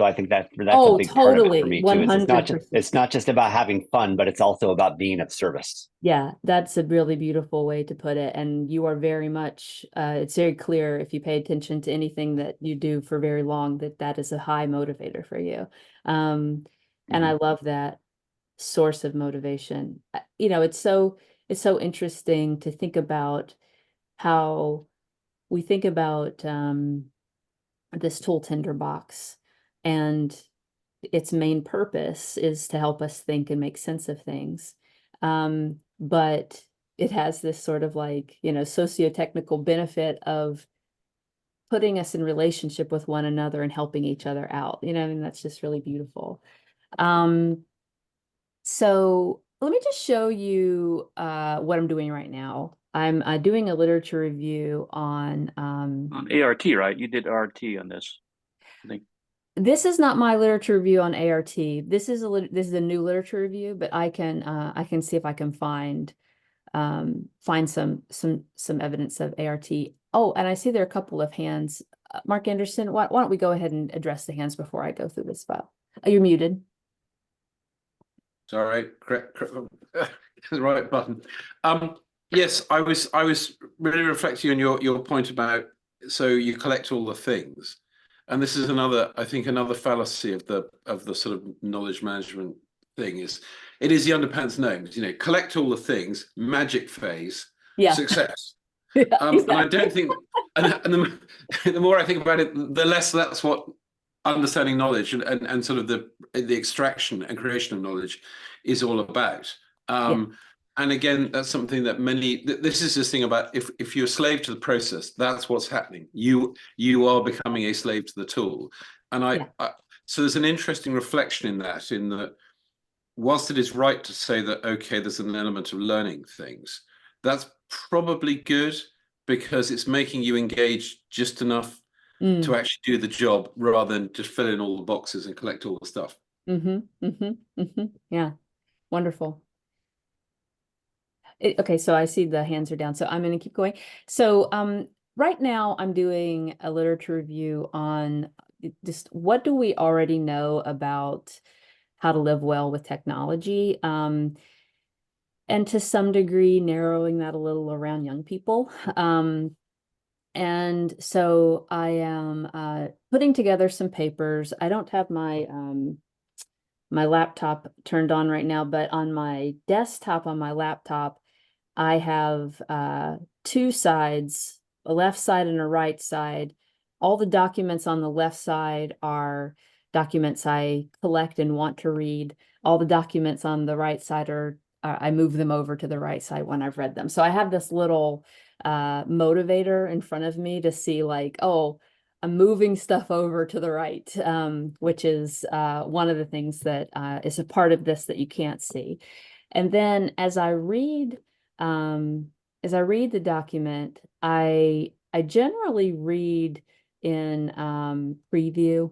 So I think that's a big part of it for me too. It's not just about having fun, but it's also about being of service. Yeah, that's a really beautiful way to put it. And you are very much, it's very clear if you pay attention to anything that you do for very long, that is a high motivator for you. And I love that source of motivation. It's so interesting to think about how we think about this tool Tinderbox, and its main purpose is to help us think and make sense of things. But it has this sort of like, socio-technical benefit of putting us in relationship with one another and helping each other out. That's just really beautiful. So let me just show you what I'm doing right now. I'm doing a literature review on ART, right? You did ART on this, I think. This is not my literature review on ART. This is a new literature review, but I can see if I can find some evidence of ART. Oh, and I see there are a couple of hands. Mark Anderson, why don't we go ahead and address the hands before I go through this file? Oh, you're muted. Sorry, the right button. Yes, I was really reflecting on your point about, so you collect all the things, and this is another fallacy of the sort of knowledge management thing is it is the underpants gnomes, collect all the things, magic phase, success. Yeah, exactly. And I don't think, and the more I think about it, the less that's what understanding knowledge and sort of the extraction and creation of knowledge is all about. And again, that's something that this is this thing about if you're a slave to the process, that's what's happening. You are becoming a slave to the tool. And so there's an interesting reflection in that whilst it is right to say that, okay, there's an element of learning things, that's probably good because it's making you engage just enough to actually do the job rather than just fill in all the boxes and collect all the stuff. Yeah, wonderful. Okay, so I see the hands are down, so I'm going to keep going. So right now I'm doing a literature review on just what do we already know about how to live well with technology, and to some degree narrowing that a little around young people. And so I am putting together some papers. I don't have my my laptop turned on right now, but on my desktop on my laptop, I have two sides, a left side and a right side. All the documents on the left side are documents I collect and want to read. All the documents on the right side are I move them over to the right side when I've read them. So I have this little motivator in front of me to see like, oh, I'm moving stuff over to the right, which is one of the things that is a part of this that you can't see. And then as I read the document, I generally read in preview,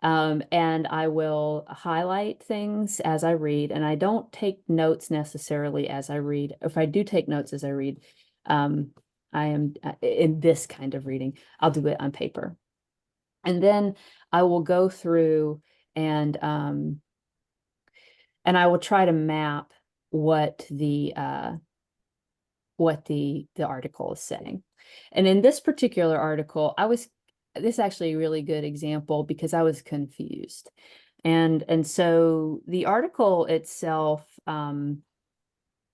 and I will highlight things as I read, and I don't take notes necessarily as I read. If I do take notes as I read, I am in this kind of reading, I'll do it on paper. And then I will go through and I will try to map what the article is saying. And in this particular article, this is actually a really good example because I was confused. And so the article itself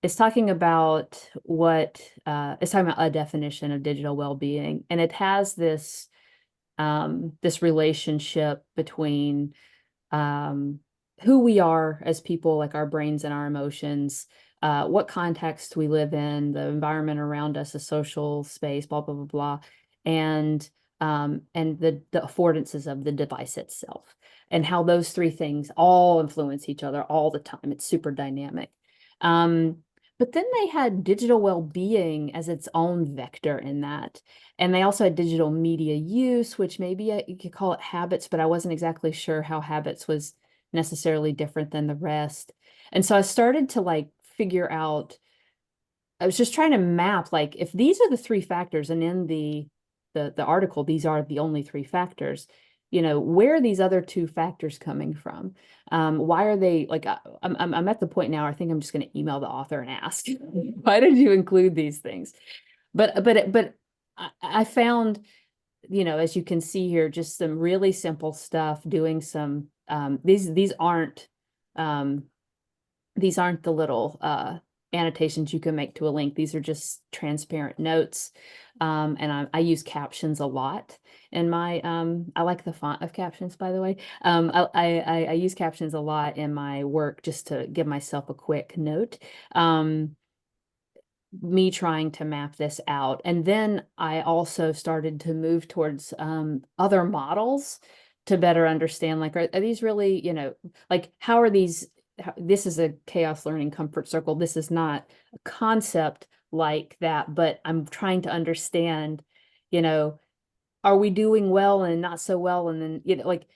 is talking about it's talking about a definition of digital well-being, and it has this this relationship between who we are as people, like our brains and our emotions, what context we live in, the environment around us, a social space, blah, blah, blah, blah, and the affordances of the device itself, and how those three things all influence each other all the time. It's super dynamic. But then they had digital well-being as its own vector in that. And they also had digital media use, which maybe you could call it habits, but I wasn't exactly sure how habits was necessarily different than the rest. And so I started to like figure out, I was just trying to map, like, if these are the three factors, and in the article, these are the only three factors, you know, where are these other two factors coming from? Why are they, like, I'm at the point now, I think I'm just going to email the author and ask, why did you include these things? But I found, you know, as you can see here, just some really simple stuff, doing some, these aren't the little annotations you can make to a link. These are just transparent notes. And I use captions a lot in my, I like the font of captions, by the way. I use captions a lot in my work just to give myself a quick note. Me trying to map this out. And then I also started to move towards other models to better understand, like, are these really, you know, like, how are these, this is a chaos learning comfort circle. This is not a concept like that, but I'm trying to understand, you know, are we doing well and not so well? And then, you know, like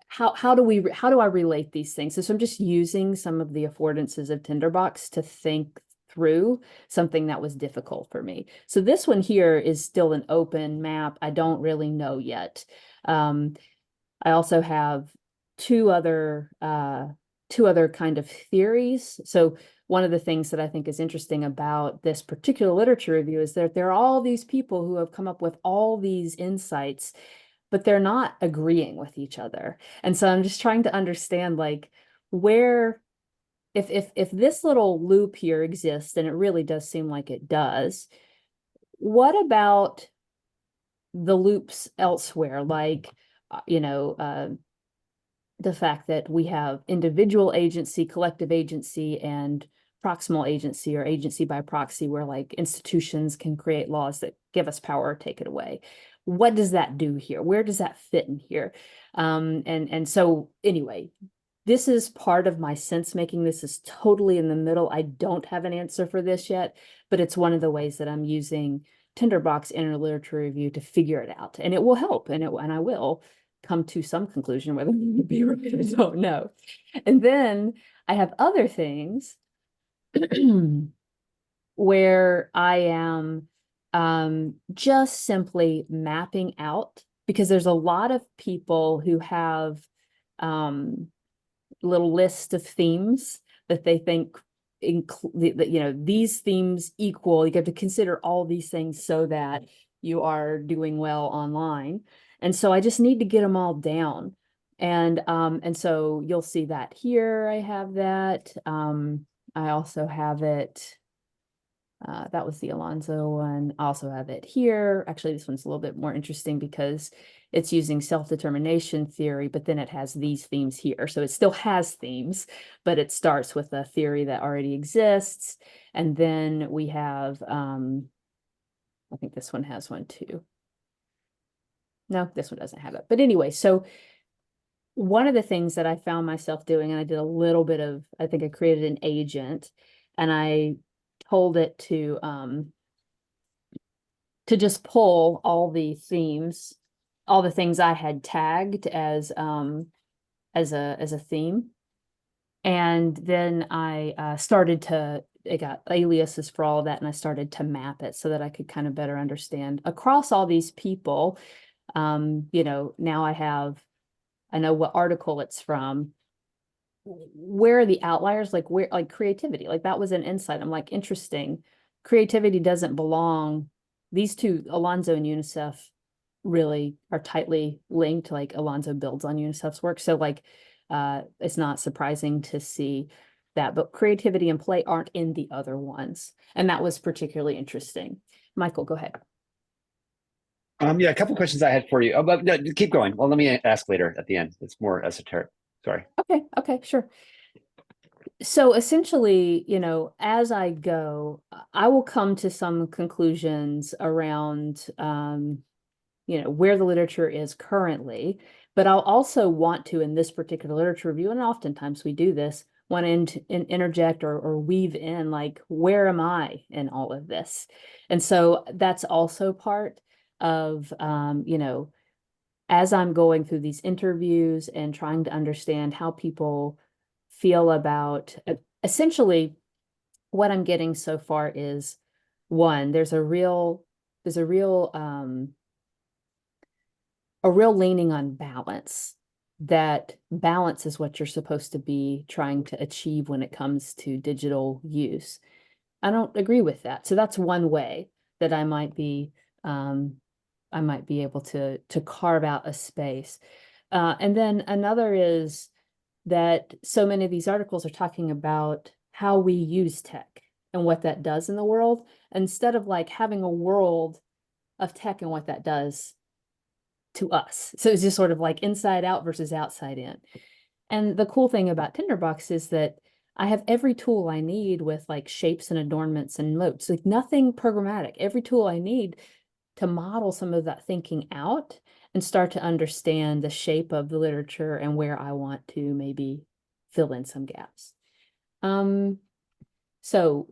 how do I relate these things? So I'm just using some of the affordances of Tinderbox to think through something that was difficult for me. So this one here is still an open map. I don't really know yet. I also have two other kind of theories. So one of the things that I think is interesting about this particular literature review is that there are all these people who have come up with all these insights, but they're not agreeing with each other. And so I'm just trying to understand, like, where, if this little loop here exists, and it really does seem like it does, what about the loops elsewhere? Like, you know, the fact that we have individual agency, collective agency, and proximal agency, or agency by proxy, where, like, institutions can create laws that give us power or take it away. What does that do here? Where does that fit in here? And so anyway, this is part of my sense making. This is totally in the middle. I don't have an answer for this yet, but it's one of the ways that I'm using Tinderbox Interliterature Review to figure it out. And it will help, and I will come to some conclusion. Whether it will be right, I don't know. And then I have other things where I am just simply mapping out, because there's a lot of people who have little list of themes that they think include, that, you know, these themes equal, you have to consider all these things so that you are doing well online. And so I just need to get them all down. And so you'll see that here. I have that. I also have it. That was the Alonzo one. I also have it here. Actually, this one's a little bit more interesting because it's using self-determination theory, but then it has these themes here. So it still has themes, but it starts with a theory that already exists. And then we have, I think this one has one too. no, this one doesn't have it. But anyway, so one of the things that I found myself doing, and I did a little bit of, I think I created an agent and I told it to just pull all the themes, all the things I had tagged as a theme. And then I it got aliases for all of that, and I started to map it so that I could kind of better understand across all these people. Now I know what article it's from. Where are the outliers? Like creativity, like that was an insight. I'm like, interesting. Creativity doesn't belong. These two, Alonso and UNICEF, really are tightly linked. Like Alonso builds on UNICEF's work. So like, it's not surprising to see that, but creativity and play aren't in the other ones. And that was particularly interesting. Michael, go ahead. Yeah, a couple questions I had for you. But no, keep going. Well, let me ask later at the end. It's more esoteric. Sorry. Okay, sure. So essentially, as I go, I will come to some conclusions around, where the literature is currently, but I'll also want to, in this particular literature review, and oftentimes we do this, want to interject or weave in, like, where am I in all of this? And so that's also part of, as I'm going through these interviews and trying to understand how people feel about, essentially what I'm getting so far is, one, there's a real leaning on balance. That balance is what you're supposed to be trying to achieve when it comes to digital use. I don't agree with that. So that's one way that I might be able to carve out a space. And then another is that so many of these articles are talking about how we use tech and what that does in the world, instead of like having a world of tech and what that does to us. So it's just sort of like inside out versus outside in. And the cool thing about Tinderbox is that I have every tool I need with like shapes and adornments and modes, like nothing programmatic, every tool I need to model some of that thinking out and start to understand the shape of the literature and where I want to maybe fill in some gaps. So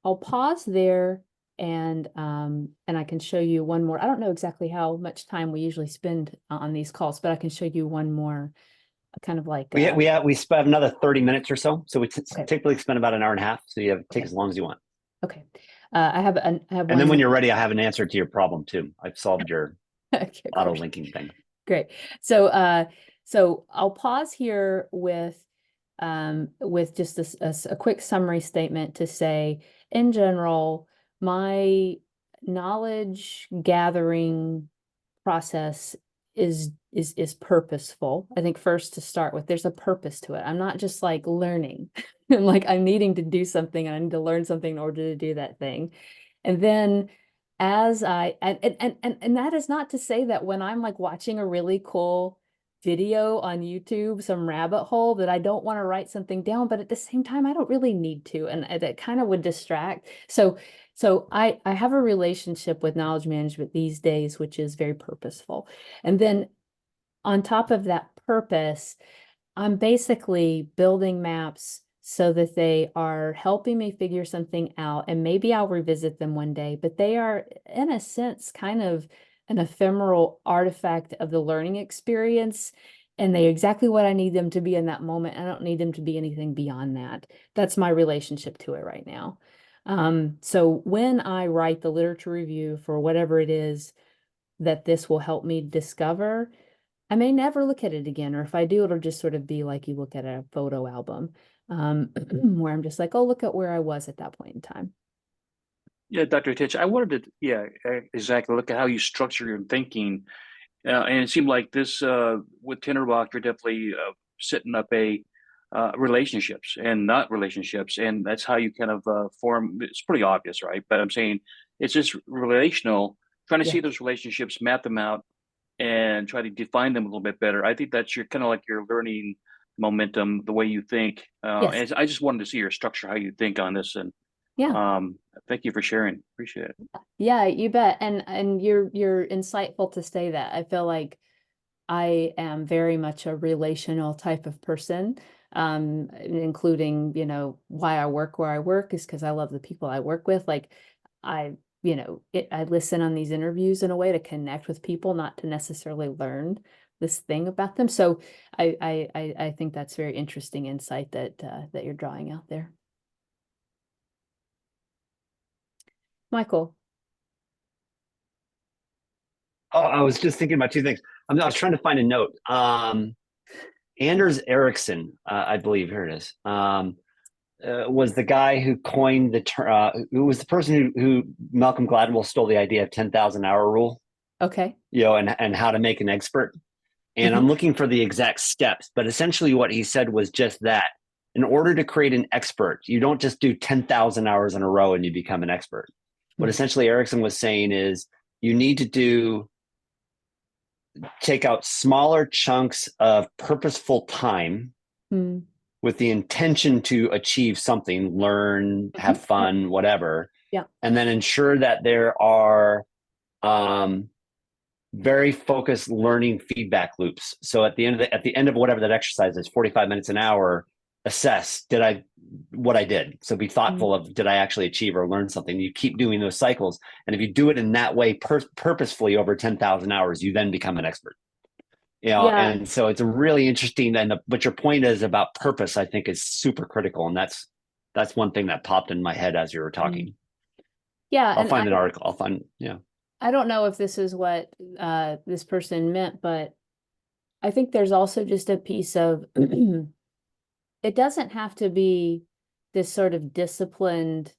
I'll pause there and I can show you one more. I don't know exactly how much time we usually spend on these calls, but I can show you one more kind of like We spent another 30 minutes or so. So we Okay. typically spend about an hour and a half. So you have take as long as you want. Okay. I have And one then when you're ready, I have an answer to your problem too. I've solved your okay, auto great. linking thing. Great. So so I'll pause here with just a quick summary statement to say, in general, my knowledge gathering process is purposeful. I think first to start with, there's a purpose to it. I'm not just like learning and like I'm needing to do something and I need to learn something in order to do that thing. And then as and that is not to say that when I'm like watching a really cool video on YouTube, some rabbit hole, that I don't want to write something down, but at the same time, I don't really need to. And that kind of would distract. So I have a relationship with knowledge management these days, which is very purposeful. And then on top of that purpose, I'm basically building maps so that they are helping me figure something out. And maybe I'll revisit them one day, but they are, in a sense, kind of an ephemeral artifact of the learning experience. And they're exactly what I need them to be in that moment. I don't need them to be anything beyond that. That's my relationship to it right now. So when I write the literature review for whatever it is that this will help me discover, I may never look at it again, or if I do, it'll just sort of be like you look at a photo album, where I'm just like, oh, look at where I was at that point in time. Yeah, Dr. Tench, I wanted to, exactly, look at how you structure your thinking. And it seemed like this, with Tinderbox, you're definitely setting up a relationships and not relationships. And that's how you kind of form, it's pretty obvious, right? But I'm saying it's just relational, trying to see those relationships, map them out, and try to define them a little bit better. I think that's your kind of like your learning momentum, the way you think. And I just wanted to see your structure, how you think on this. And Yeah. Thank you for sharing. Appreciate it. Yeah, you bet. And you're insightful to say that. I feel like I am very much a relational type of person, including, you know, why I work where I work is because I love the people I work with. Like I, you know, I listen on these interviews in a way to connect with people, not to necessarily learn this thing about them. So I think that's very interesting insight that that you're drawing out there. Michael. Oh, I was just thinking about two things. I was trying to find a note. Anders Ericsson, I believe, here it is, was the guy who coined the term, who was the person who Malcolm Gladwell stole the idea of 10,000 hour rule, Okay. you know, and how to make an expert. And I'm looking for the exact steps, but essentially what he said was just that. In order to create an expert, you don't just do 10,000 hours in a row and you become an expert. What essentially Ericsson was saying is you need to take out smaller chunks of purposeful time with the intention to achieve something, learn, have fun, whatever. Yeah. And then ensure that there are very focused learning feedback loops. So at the end of whatever that exercise is, 45 minutes an hour, assess what I did. So be thoughtful of, did I actually achieve or learn something? You keep doing those cycles. And if you do it in that way purposefully over 10,000 hours, you then become an expert. You know, Yeah. and so it's a really interesting, but your point is about purpose, I think, is super critical. And that's one thing that popped in my head as you were talking. Yeah. I'll find an article. I don't know if this is what this person meant, but I think there's also just a piece of it doesn't have to be this sort of disciplined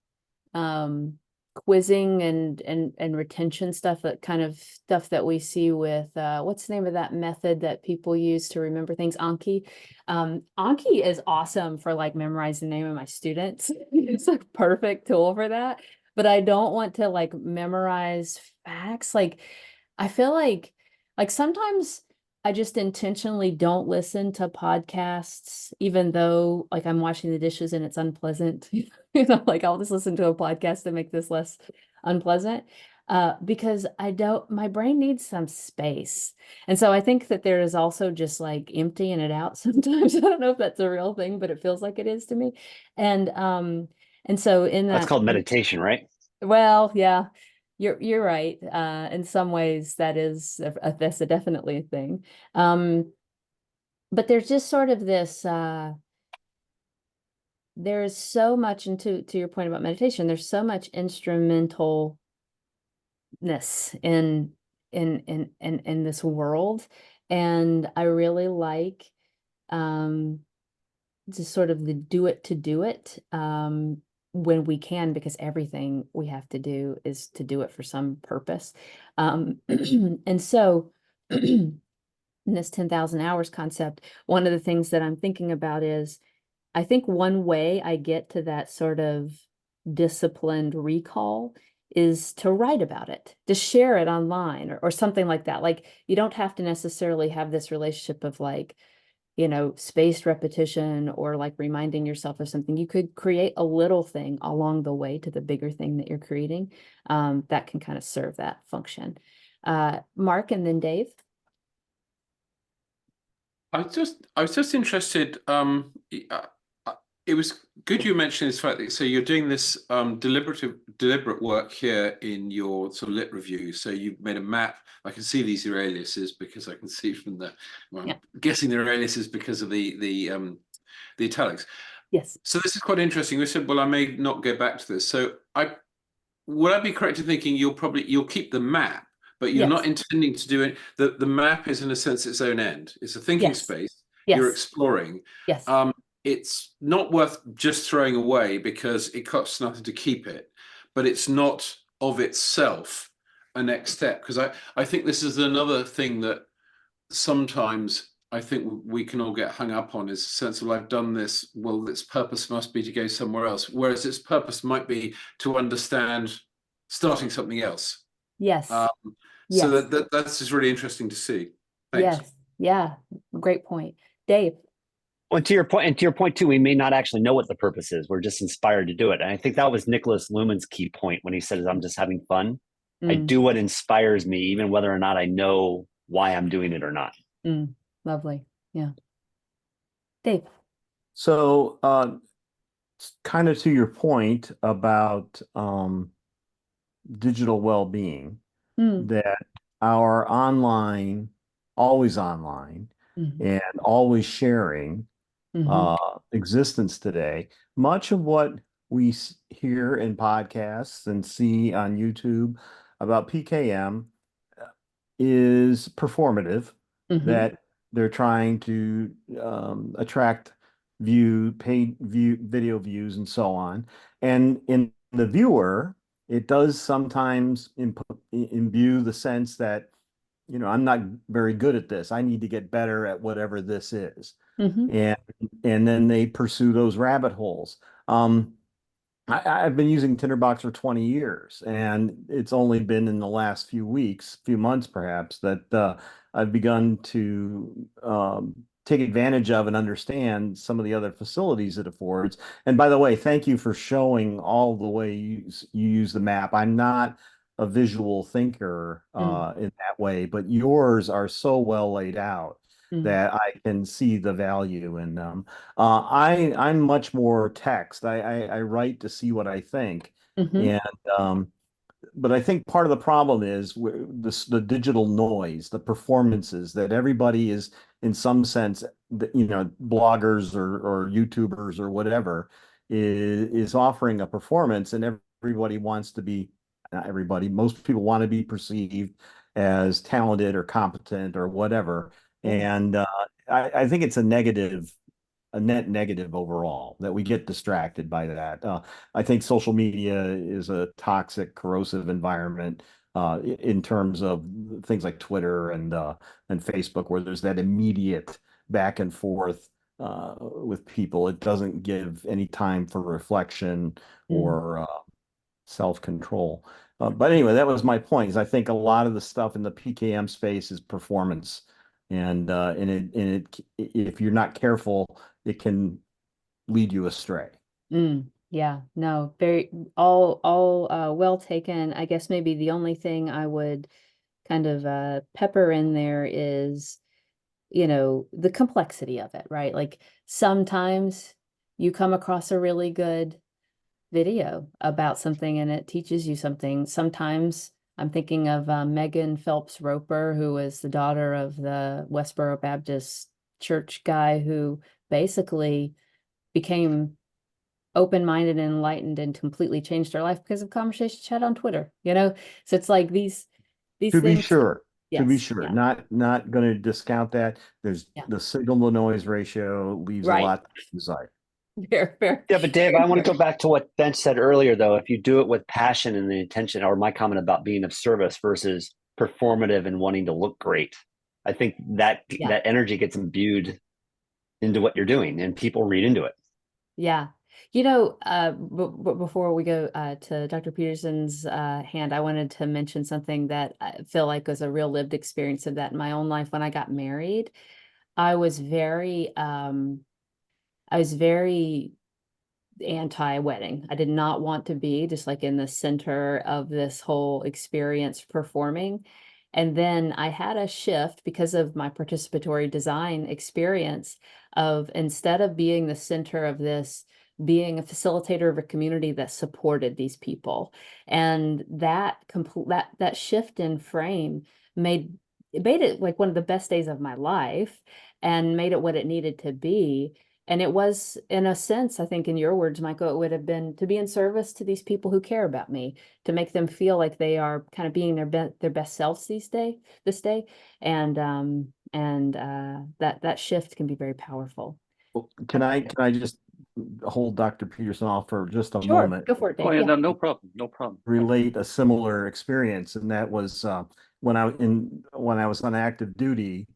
quizzing and retention stuff, that kind of stuff that we see with what's the name of that method that people use to remember things? Anki. Anki is awesome for like memorizing the name of my students. It's a perfect tool for that. But I don't want to like memorize facts. Like I feel like sometimes I just intentionally don't listen to podcasts, even though like I'm washing the dishes and it's unpleasant. You know, like I'll just listen to a podcast to make this less unpleasant. Because my brain needs some space. And so I think that there is also just like emptying it out sometimes. I don't know if that's a real thing, but it feels like it is to me. And so in that, That's called meditation, right? well, yeah, you're right. In some ways that's definitely a thing. But there's just sort of this there's so much, and to your point about meditation, there's so much instrumentalness in this world. And I really like just sort of the do it to do it when we can, because everything we have to do is to do it for some purpose. And so in this 10,000 hours concept, one of the things that I'm thinking about is, I think one way I get to that sort of disciplined recall is to write about it, to share it online or something like that. Like you don't have to necessarily have this relationship of like, you know, spaced repetition or like reminding yourself of something. You could create a little thing along the way to the bigger thing that you're creating that can kind of serve that function. Mark and then Dave. I was just interested. It was good you mentioned this fact that so you're doing this deliberate work here in your sort of lit review. So you've made a map. I can see these are aliases because I can see from the. Well, Yeah. I'm guessing they're aliases because of the italics. Yes. So this is quite interesting. We said, well, I may not go back to this. So would I be correct in thinking you'll keep the map, but you're not intending to do it. The map is in a sense its own end. It's a thinking space. You're exploring. Yes. It's not worth just throwing away because it costs nothing to keep it, but it's not of itself a next step. Because I think this is another thing that sometimes I think we can all get hung up on, is a sense of I've done this, well, its purpose must be to go somewhere else. Whereas its purpose might be to understand starting something else. Yes. So that's just really interesting to see. Thanks. Yes. Yeah. Great point. Dave. Well, and to your point too, we may not actually know what the purpose is. We're just inspired to do it. And I think that was Nicholas Luhmann's key point when he said, "I'm just having fun. I Mm, do what inspires me, even whether or not I know why I'm doing it or not." lovely. Yeah. Dave. So, kind of to your point about digital well-being, Mm, that our online, always online, mhm, and always sharing mhm, existence today, much of what we hear in podcasts and see on YouTube about PKM is performative, mhm, that they're trying to attract paid video views and so on. And in the viewer, it does sometimes imbue the sense that, I'm not very good at this. I need to get better at whatever this is. mhm, And and then they pursue those rabbit holes. Um, I've been using Tinderbox for 20 years, and it's only been in the last few months perhaps, that I've begun to take advantage of and understand some of the other facilities it affords. And by the way, thank you for showing all the way you use the map. I'm not a visual thinker mm, in that way, but yours are so well laid out mm, that I can see the value in them. I'm much more text. I write to see what I think, mhm, and but I think part of the problem is the digital noise, the performances that everybody is in some sense, bloggers or YouTubers or whatever is offering a performance, and everybody wants to be, not everybody, most people want to be perceived as talented or competent or whatever. yeah. And I think it's a net negative overall, that we get distracted by that. I think social media is a toxic, corrosive environment in terms of things like Twitter and Facebook, where there's that immediate back and forth with people. It doesn't give any time for reflection Mm, or self-control. But anyway, that was my point. Is I think a lot of the stuff in the PKM space is performance, and if you're not careful, it can lead you astray. yeah, no, very all well taken. I guess maybe the only thing I would kind of pepper in there is, the complexity of it, right? Like sometimes you come across a really good video about something and it teaches you something. Sometimes I'm thinking of Megan Phelps Roper, who was the daughter of the Westboro Baptist Church guy who basically became open-minded and enlightened and completely changed her life because of conversation chat on Twitter, So it's like these To be things. sure, Yes, yeah, not going to discount that. There's yeah. the signal to noise ratio leaves a Right. lot to desire. Fair, fair. Yeah, but Dave, I want to Fair. go back to what Bench said earlier, though. If you do it with passion and the intention, or my comment about being of service versus performative and wanting to look great, I think that Yeah. that energy gets imbued into what you're doing, and people read into it. Yeah. Before we go to Dr. Peterson's hand, I wanted to mention something that I feel like was a real lived experience of that in my own life. When I got married, I was very anti-wedding. I did not want to be just like in the center of this whole experience performing. And then I had a shift because of my participatory design experience of, instead of being the center of this, being a facilitator of a community that supported these people. And that shift in frame made it like one of the best days of my life and made it what it needed to be. And it was, in a sense, I think in your words, Michael, it would have been to be in service to these people who care about me, to make them feel like they are kind of being their best selves this day. And that shift can be very powerful. Can I just hold Dr. Peterson off for just a Sure, moment? go for it, Oh Dave. yeah, Yeah. no problem, no problem. Relate a similar experience, and that was when I was on active duty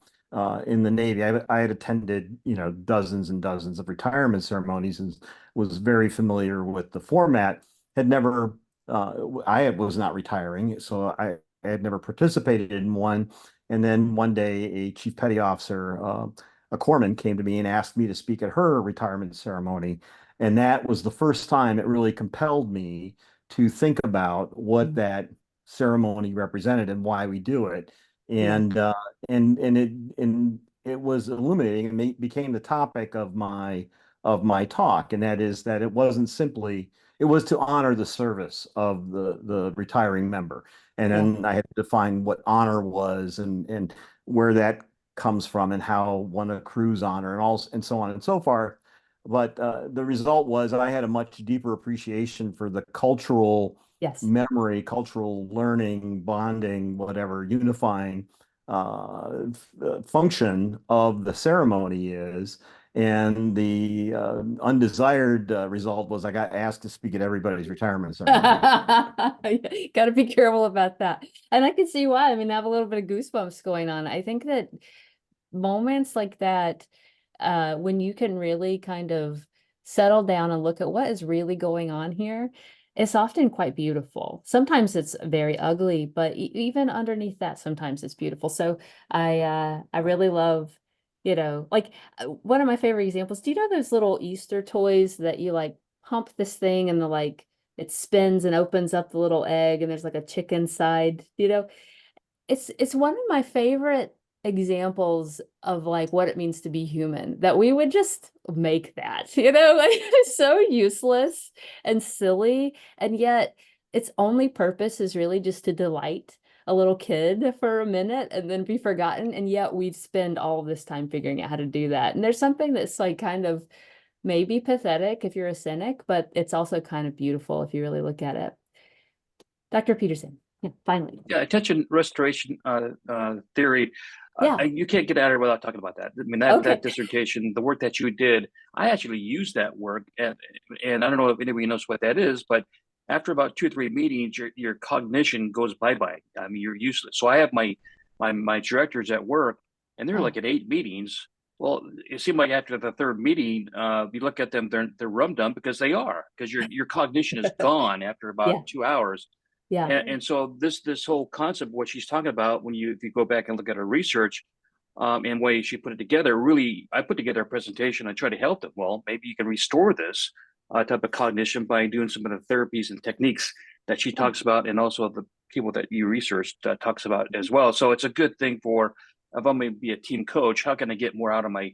in the Navy. I had attended dozens and dozens of retirement ceremonies and was very familiar with the format. Had never I was not retiring, so I had never participated in one. And then one day, a chief petty officer a corpsman came to me and asked me to speak at her retirement ceremony. And that was the first time it really compelled me to think about what that ceremony represented and why we do it. And it was illuminating and became the topic of my talk. And that is that it wasn't simply, it was to honor the service of the retiring member. And then I had to define what honor was and where that comes from and how one accrues honor and all and so on and so forth. But the result was I had a much deeper appreciation for the cultural memory, cultural learning, bonding, whatever, unifying function of the ceremony is. And the undesired result was I got asked to speak at everybody's retirement ceremony. Got to be careful about that. And I can see why. I mean, I have a little bit of goosebumps going on. I think that moments like that, when you can really kind of settle down and look at what is really going on here, it's often quite beautiful. Sometimes it's very ugly, but even underneath that, sometimes it's beautiful. So I really love, you know, like one of my favorite examples. Do you know those little Easter toys that you like pump this thing and the like it spins and opens up the little egg and there's like a chicken side, you know? It's one of my favorite examples of like what it means to be human, that we would just make that, you know, like it's so useless and silly, and yet its only purpose is really just to delight a little kid for a minute and then be forgotten, and yet we'd spend all of this time figuring out how to do that. And there's something that's like kind of maybe pathetic if you're a cynic, but it's also kind of beautiful if you really look at it. Dr. Peterson. Yeah, finally. Yeah, attention restoration theory. You can't get out of it without talking about that. I mean, that dissertation, the work that you did, I actually used that work, and I don't know if anybody knows what that is, but after about 2 or 3 meetings, your cognition goes bye-bye. I mean, you're useless. So I have my directors at work, and they're like at 8 meetings. Well, it seemed like after the 3rd meeting, you look at them, they're rum-dum because your cognition is gone after about 2 hours. Yeah. And so this whole concept, what she's talking about, if you go back and look at her research, and way she put it together, really, I put together a presentation. I try to help them. Well, maybe you can restore this type of cognition by doing some of the therapies and techniques that she talks about, and also the people that you researched talks about as well. So it's a good thing for, if I'm going to be a team coach, how can I get more out of my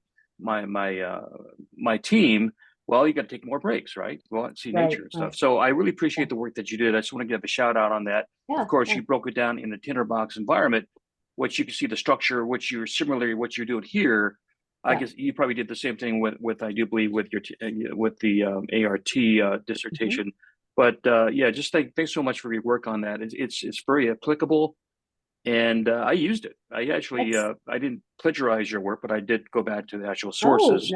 team? Well, you got to take more breaks, right? Go out and see nature and stuff. So I really appreciate the work that you did. I just want to give a shout out on that. Of course, you broke it down in the Tinderbox environment, which you can see the structure, which you're similarly what you're doing here. I guess you probably did the same thing with I do believe with the ART dissertation. But yeah, just thanks so much for your work on that. It's very applicable, and I used it. I actually I didn't plagiarize your work, but I did go back to the actual sources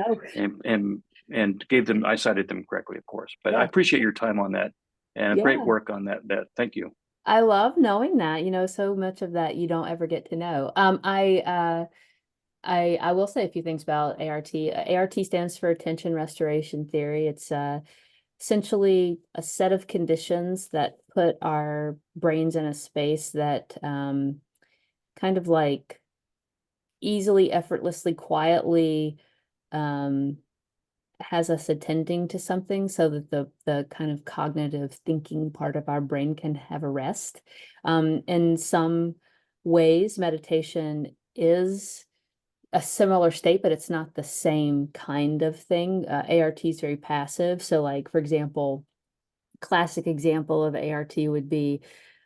and gave them, I cited them correctly, of course. But I appreciate your time on that, and great work on that. Thank you. I love knowing that, you know, so much of that you don't ever get to know. I will say a few things about ART. ART stands for attention restoration theory. It's essentially a set of conditions that put our brains in a space that kind of like easily, effortlessly, quietly has us attending to something, so that the kind of cognitive thinking part of our brain can have a rest. In some ways, meditation is a similar state, but it's not the same kind of thing. ART is very passive. So like, for example, classic example of ART would be,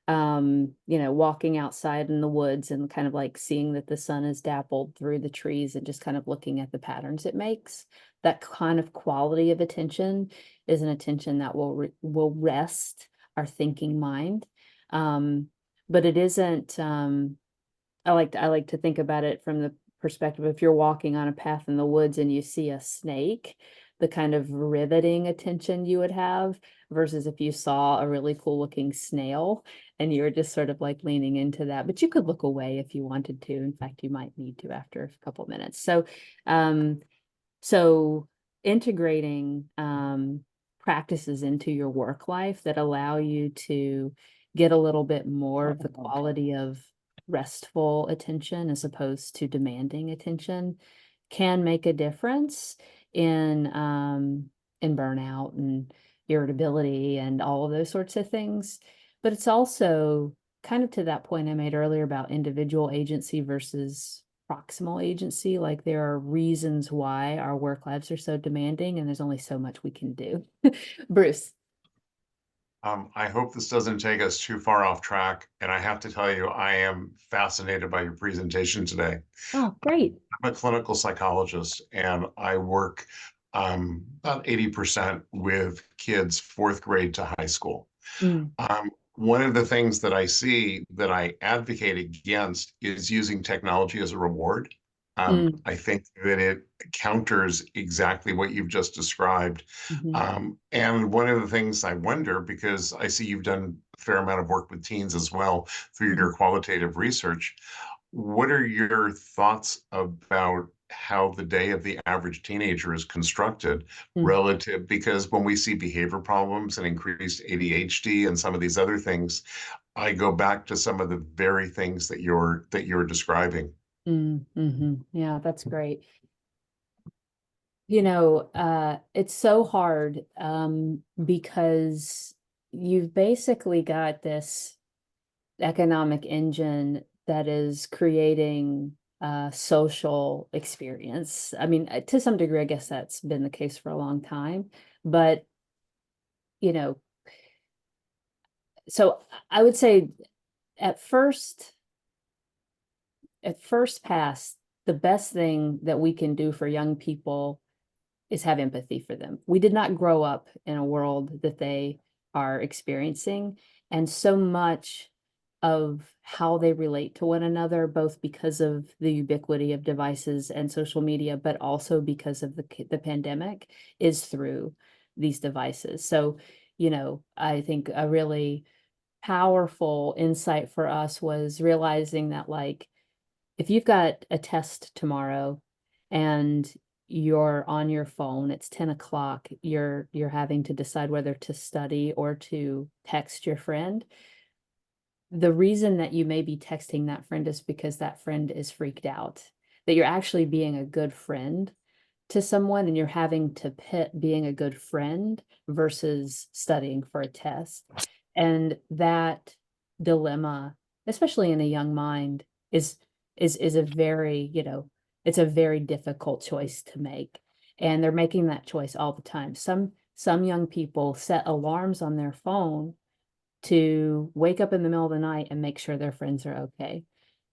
you know, walking outside in the woods and kind of like seeing that the sun is dappled through the trees and just kind of looking at the patterns it makes. That kind of quality of attention is an attention that will rest our thinking mind. But it isn't, I like to think about it from the perspective, if you're walking on a path in the woods and you see a snake, the kind of riveting attention you would have versus if you saw a really cool looking snail and you were just sort of like leaning into that. But you could look away if you wanted to. In fact, you might need to after a couple of minutes. So so integrating practices into your work life that allow you to get a little bit more of the quality of restful attention as opposed to demanding attention can make a difference in burnout and irritability and all of those sorts of things. But it's also kind of to that point I made earlier about individual agency versus proximal agency. Like there are reasons why our work lives are so demanding, and there's only so much we can do. Bruce. I hope this doesn't take us too far off track. And I have to tell you, I am fascinated by your presentation today. Oh, great. I'm a clinical psychologist and I work about 80% with kids 4th grade to high school. Mm. One of the things that I see that I advocate against is using technology as a reward. I think that it counters exactly what you've just described. And one of the things I wonder, because I see you've done a fair amount of work with teens as well through your qualitative research, what are your thoughts about how the day of the average teenager is constructed relative, because when we see behavior problems and increased ADHD and some of these other things, I go back to some of the very things that you're describing. Yeah, that's great. You know, it's so hard because you've basically got this economic engine that is creating a social experience. I mean, to some degree, I guess that's been the case for a long time, but you know, so I would say at first pass, the best thing that we can do for young people is have empathy for them. We did not grow up in a world that they are experiencing, and so much of how they relate to one another, both because of the ubiquity of devices and social media, but also because of the pandemic, is through these devices. So, you know, I think a really powerful insight for us was realizing that, like, if you've got a test tomorrow and you're on your phone, it's 10 o'clock, you're having to decide whether to study or to text your friend. The reason that you may be texting that friend is because that friend is freaked out, that you're actually being a good friend to someone, and you're having to pit being a good friend versus studying for a test. And that dilemma, especially in a young mind, is a very, you know, it's a very difficult choice to make. And they're making that choice all the time. Some young people set alarms on their phone to wake up in the middle of the night and make sure their friends are okay.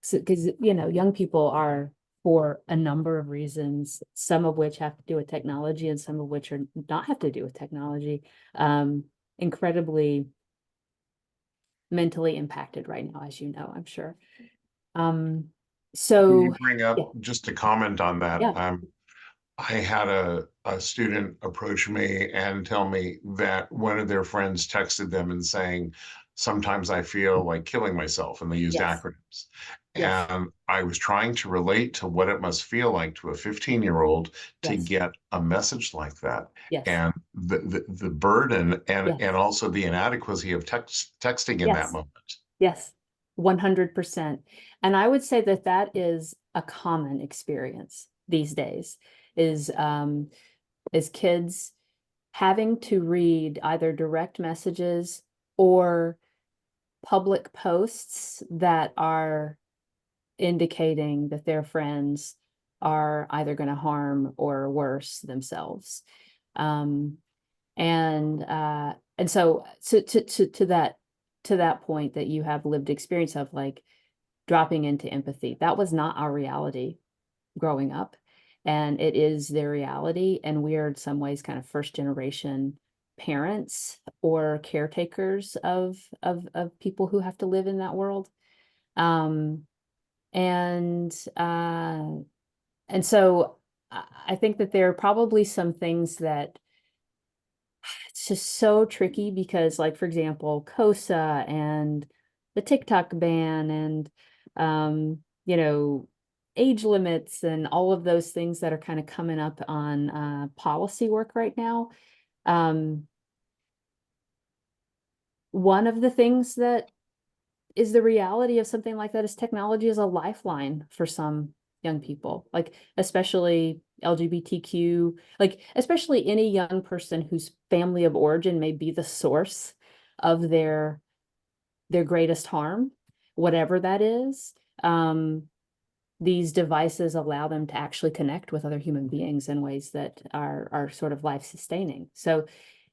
So, because, you know, young people are, for a number of reasons, some of which have to do with technology and some of which are not have to do with technology, incredibly mentally impacted right now, as you know, I'm sure. So You bring up, yeah. just to comment on that, Yeah. I had a student approach me and tell me that one of their friends texted them and saying, sometimes I feel like killing myself, and they used Yes. acronyms. Yes. And I was trying to relate to what it must feel like to a 15-year-old to Yes. get a message like that. Yes. And the burden and Yes. also the inadequacy of texting in that Yes. moment. Yes, 100%. And I would say that that is a common experience these days, is kids having to read either direct messages or public posts that are indicating that their friends are either going to harm or worse themselves. And so to that point that you have lived experience of, like, dropping into empathy, that was not our reality growing up, and it is their reality, and we are in some ways kind of first generation parents or caretakers of people who have to live in that world. um and uh and so I think that there are probably some things that it's just so tricky because, like, for example, COSA and the TikTok ban and, you know, age limits and all of those things that are kind of coming up on policy work right now. One of the things that is the reality of something like that is technology is a lifeline for some young people, like especially LGBTQ, like especially any young person whose family of origin may be the source of their greatest harm, whatever that is. These devices allow them to actually connect with other human beings in ways that are sort of life sustaining. So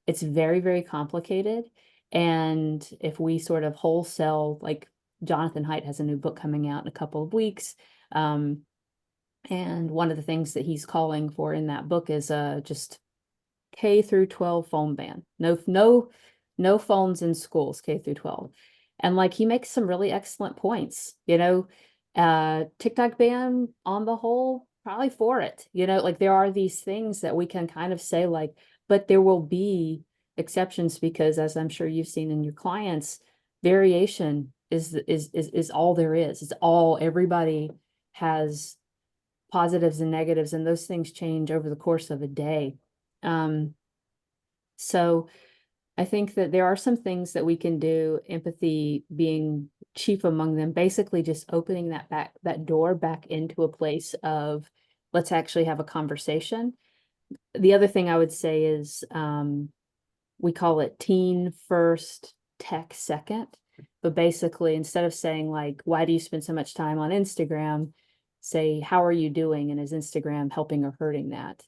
it's very, very complicated. And if we sort of wholesale, like Jonathan Haidt has a new book coming out in a couple of weeks. And one of the things that he's calling for in that book is just K through 12 phone ban. No phones in schools, K through 12. And like he makes some really excellent points, TikTok ban on the whole, probably for it. Like there are these things that we can kind of say like, but there will be exceptions because as I'm sure you've seen in your clients, variation is all there is. It's all everybody has positives and negatives, and those things change over the course of a day. So I think that there are some things that we can do, empathy being chief among them, basically just opening that door back into a place of let's actually have a conversation. The other thing I would say is we call it teen first, tech second. But basically, instead of saying like, why do you spend so much time on Instagram? Say, how are you doing? And is Instagram helping or hurting that?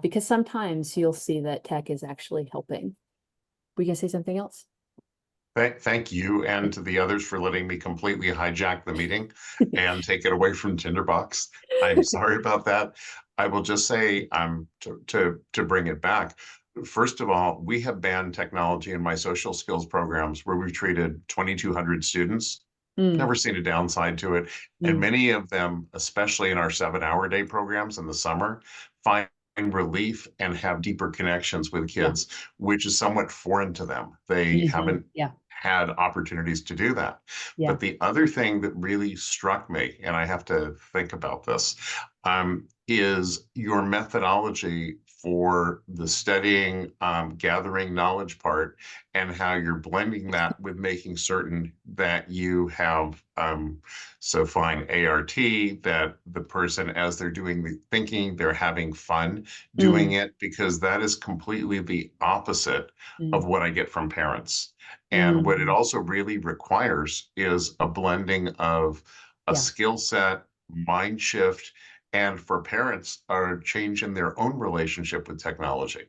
Because sometimes you'll see that tech is actually helping. We can say something else. Thank you and to the others for letting me completely hijack the meeting and take it away from Tinderbox. I'm sorry about that. I will just say to bring it back. First of all, we have banned technology in my social skills programs where we've treated 2,200 students. Never seen a downside to it. And many of them, especially in our 7-hour day programs in the summer, find relief and have deeper connections with kids, which is somewhat foreign to them. They haven't had opportunities to do that. But the other thing that really struck me, and I have to think about this, is your methodology for the studying, gathering knowledge part, and how you're blending that with making certain that you have so fine ART, that the person, as they're doing the thinking, they're having fun doing it, because that is completely the opposite of what I get from parents. And what it also really requires is a blending of a skill set, mind shift, and for parents, a change in their own relationship with technology.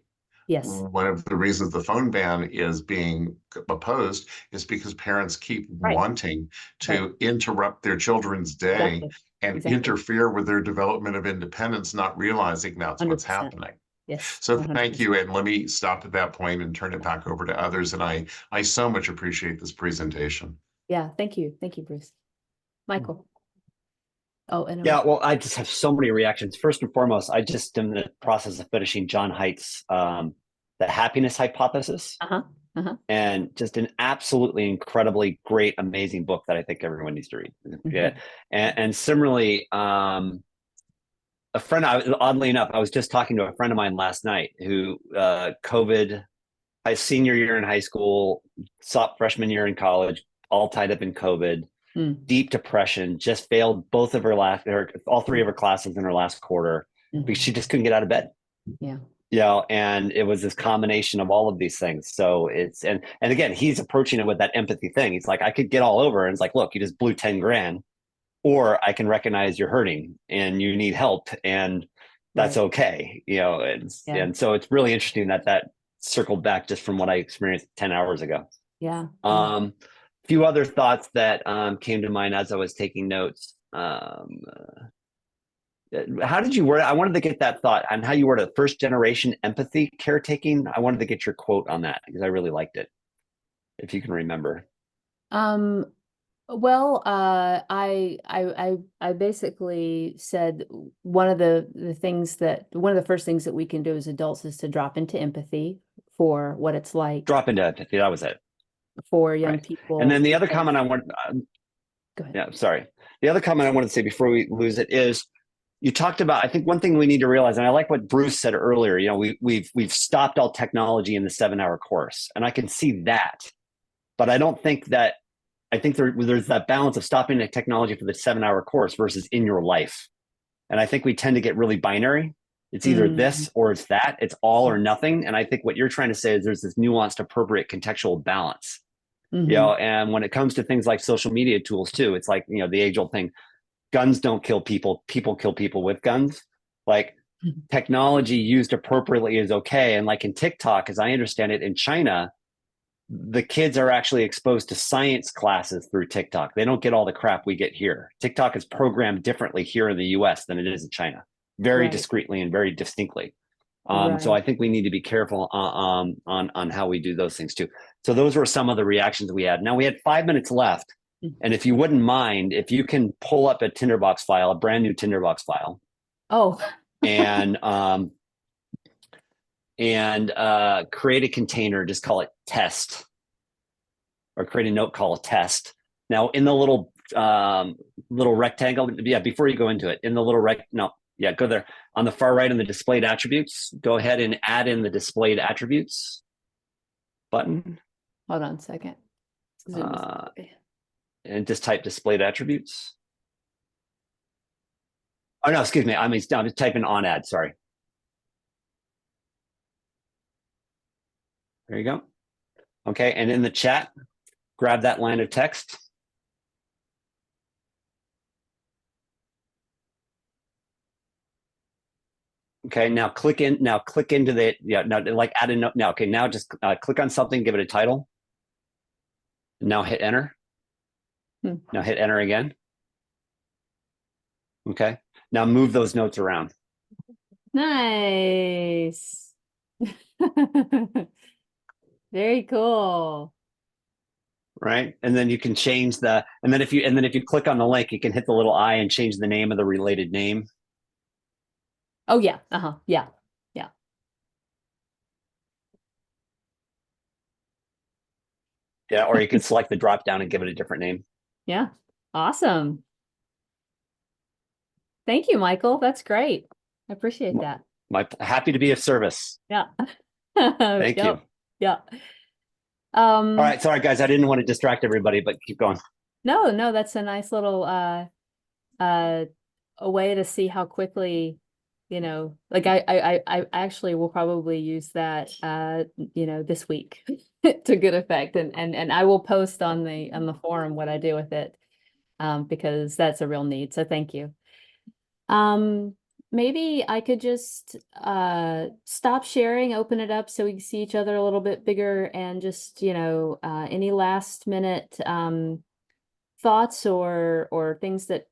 Yes. One of the reasons the phone ban is being opposed is because parents keep wanting to interrupt their children's day and interfere with their development of independence, not realizing that's 100%. What's happening. Yes. So 100%. Thank you. And let me stop at that point and turn it back over to others. And I so much appreciate this presentation. Yeah. Thank you. Thank you, Bruce. Michael. Oh, and yeah, well, I just have so many reactions. First and foremost, I just am in the process of finishing John Haidt's The Happiness Hypothesis. And just an absolutely incredibly great, amazing book that I think everyone needs to read. And similarly, oddly enough, I was just talking to a friend of mine last night who COVID, senior year in high school, freshman year in college, all tied up in COVID. Deep depression, just failed all 3 of her classes in her last quarter because she just couldn't get out of bed. And it was this combination of all of these things. So it's and again, he's approaching it with that empathy thing. He's like, I could get all over, and it's like, look, you just blew 10 grand, or I can recognize you're hurting and you need help, and that's okay. And so it's really interesting that circled back just from what I experienced 10 hours ago. Few other thoughts that came to mind as I was taking notes. How did you word it? I wanted to get that thought on how you word it. First generation empathy caretaking. I wanted to get your quote on that because I really liked it. If you can remember. Well, I basically said one of the first things that we can do as adults is to drop into empathy for what it's like. Drop into empathy. That was it. For young people. And then the other comment I want, go ahead. Yeah, sorry. The other comment I wanted to say before we lose it is, you talked about, I think one thing we need to realize, and I like what Bruce said earlier, we've stopped all technology in the 7-hour course, and I can see that, but I don't think that, I think there's that balance of stopping the technology for the 7-hour course versus in your life. And I think we tend to get really binary. It's either this or it's that. It's all or nothing. And I think what you're trying to say is there's this nuanced, appropriate contextual balance. You know, and when it comes to things like social media tools too, it's like, you know, the age-old thing, guns don't kill people, people kill people with guns. Like technology used appropriately is okay. And like in TikTok, as I understand it, in China, the kids are actually exposed to science classes through TikTok. They don't get all the crap we get here. TikTok is programmed differently here in the US than it is in China, very discreetly and very distinctly. So I think we need to be careful on how we do those things too. So those were some of the reactions we had. Now we had 5 minutes left. And if you wouldn't mind, if you can pull up a Tinderbox file, a brand new Tinderbox file. Oh. and create a container, just call it test, or create a note, call it test. Now in the little rectangle, before you go into it, in the little go there on the far right in the displayed attributes, go ahead and add in the displayed attributes button. Hold on a second. And just type displayed attributes. Oh no, excuse me. I'm just typing OnAdd, sorry. There you go. Okay, and in the chat, grab that line of text. Okay, now click into the, like add a note. Now, okay, now just click on something, give it a title. Now hit enter. Now hit enter again. Okay, now move those notes around. Nice. Very cool. Right, and then you can change and then if you click on the link, you can hit the little I and change the name of the related name. Oh yeah, yeah. Yeah, or you can select the drop down and give it a different name. Yeah, awesome. Thank you, Michael. That's great. I appreciate that. Happy to be of service. Yeah. Thank you. Yeah. All right, sorry guys, I didn't want to distract everybody, but keep going. No, that's a nice little a way to see how quickly, like I actually will probably use that this week to good effect, and I will post on the forum what I do with it, because that's a real need. So thank you. Maybe I could just stop sharing, open it up so we can see each other a little bit bigger, and just any last minute thoughts or things that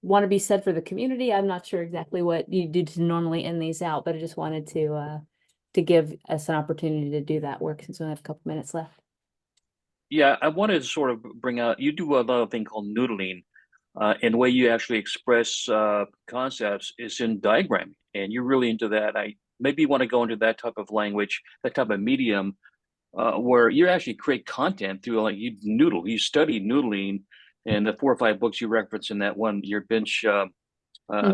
want to be said for the community. I'm not sure exactly what you do to normally end these out, but I just wanted to give us an opportunity to do that work since we have a couple minutes left. Yeah, I wanted to sort of bring out, you do a lot of thing called noodling, and the way you actually express concepts is in diagramming, and you're really into that. Maybe you want to go into that type of language, that type of medium, where you actually create content through, like, you study noodling, and the 4 or 5 books you reference in that one, your bench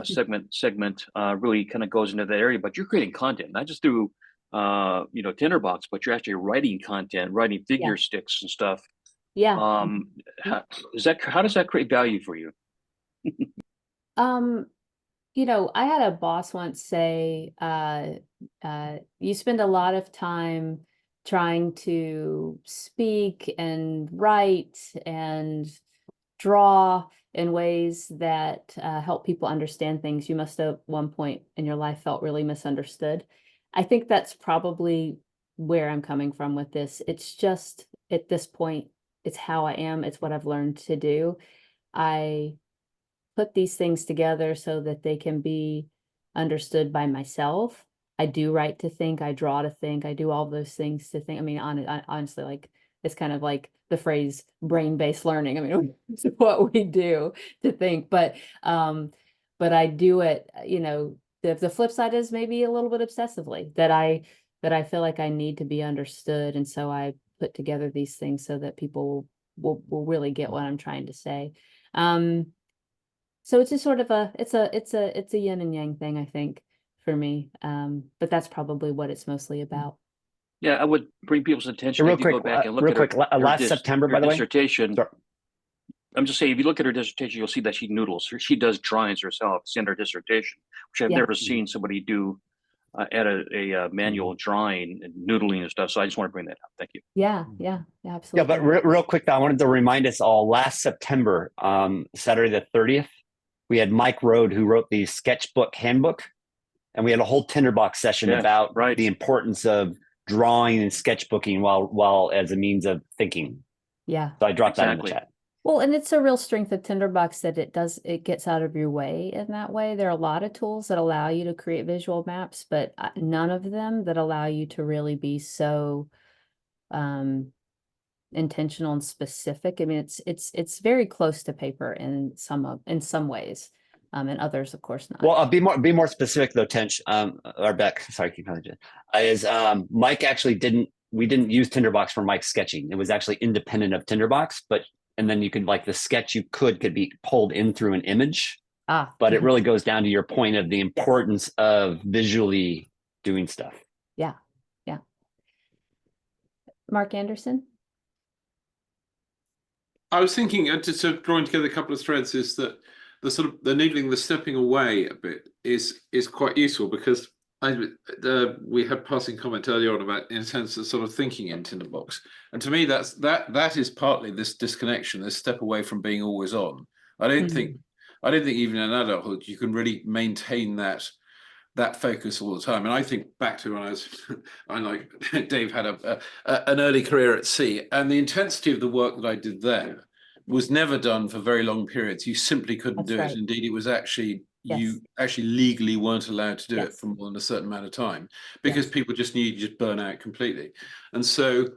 segment really kind of goes into that area. But you're creating content, not just through Tinderbox, but you're actually writing content, writing figure sticks and stuff. Yeah. How does that create value for you? I had a boss once say, you spend a lot of time trying to speak and write and draw in ways that help people understand things. You must have at one point in your life felt really misunderstood. I think that's probably where I'm coming from with this. It's just, at this point, it's how I am. It's what I've learned to do. I put these things together so that they can be understood by myself. I do write to think, I draw to think, I do all those things to think. I mean, honestly, like, it's kind of like the phrase brain-based learning. I mean, it's what we do to think, but I do it, the flip side is maybe a little bit obsessively, that I feel like I need to be understood. And so I put together these things so that people will really get what I'm trying to say. So it's just sort of it's a yin and yang thing, I think, for me. But that's probably what it's mostly about. Yeah, I would bring people's attention. Real if you quick, go back and look real at quick, last September, by the way. dissertation. Sorry. I'm just saying, if you look at her dissertation, you'll see that she noodles. She does drawings herself. It's in her dissertation, which I've Yeah. never seen somebody do at a manual drawing and noodling and stuff. So I just want to bring that up. Thank you. Yeah, Yeah, absolutely. but real quick, though, I wanted to remind us all last September, Saturday the 30th, we had Mike Rode who wrote the sketchbook handbook, and we had a whole Tinderbox session Yeah, about right. the importance of drawing and sketchbooking while as a means of thinking. Yeah. So I dropped that in the Exactly. chat. Well, and it's a real strength of Tinderbox that it gets out of your way in that way. There are a lot of tools that allow you to create visual maps, but none of them that allow you to really be so intentional and specific. I mean, it's very close to paper in some ways, and others, of course, not. Well, I'll be more specific though, Tench, or Beck. Sorry, keep calling it. Is Mike actually we didn't use Tinderbox for Mike's sketching. It was actually independent of Tinderbox, and then you could like the sketch could be pulled in through an image. But it really goes down to your point of the importance of visually doing stuff. Yeah. Mark Anderson. I was thinking, just sort of drawing together a couple of threads, is that the needling, the stepping away a bit is quite useful, because we had passing comment earlier on about, in a sense, the sort of thinking in Tinderbox, and to me that is partly this disconnection, this step away from being always on. I don't think even in adulthood you can really maintain that focus all the time. And I think back to when I like Dave had an early career at sea, and the intensity of the work that I did there was never done for very long periods. You simply couldn't do it. Indeed, it was actually you actually legally weren't allowed to do it for more than a certain amount of time, because people just knew you just burn out completely. And so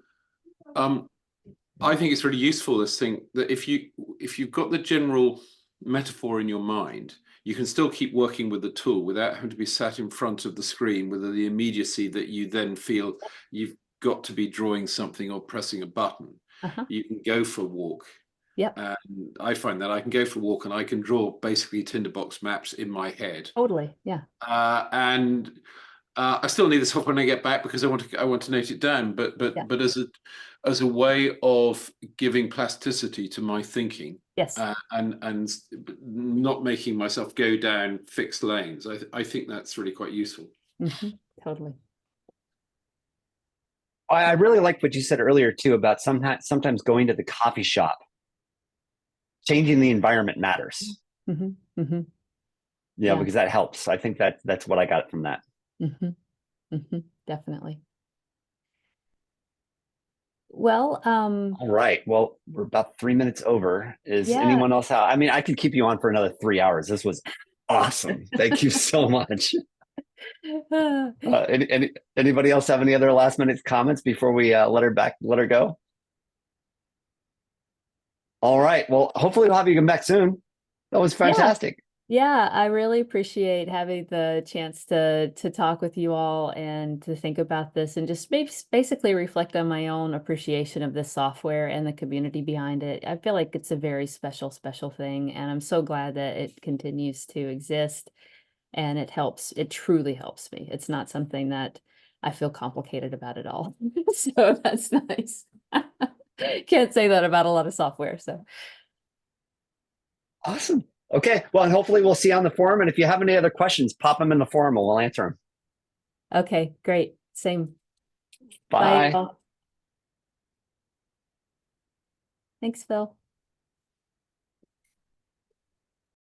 I think it's really useful, this thing that if you've got the general metaphor in your mind, you can still keep working with the tool without having to be sat in front of the screen with the immediacy that you then feel you've got to be drawing something or pressing a button. You can go for a walk. Yep. And I find that I can go for a walk and I can draw basically Tinderbox maps in my head. Totally. Yeah. And I still need the software when I get back, because I want to note it down. But as a way of giving plasticity to my thinking. Yes. And not making myself go down fixed lanes. I think that's really quite useful. Totally. I really like what you said earlier too about sometimes going to the coffee shop. Changing the environment matters. Yeah, because that helps. I think that's what I got from that. Definitely. Well, all right. Well, we're about 3 minutes over. Is anyone else out? I mean, I could keep you on for another 3 hours. This was awesome. Thank you so much. Anybody else have any other last minute comments before we let her go? All right. Well, hopefully we'll have you come back soon. That was fantastic. Yeah, I really appreciate having the chance to talk with you all and to think about this and just basically reflect on my own appreciation of this software and the community behind it. I feel like it's a very special thing, and I'm so glad that it continues to exist, and it truly helps me. It's not something that I feel complicated about at all. So that's nice. Can't say that about a lot of software, so. Awesome. Okay, well, and hopefully we'll see you on the forum. And if you have any other questions, pop them in the forum and we'll answer them. Okay, great. Same. Bye. Bye. Thanks, Phil.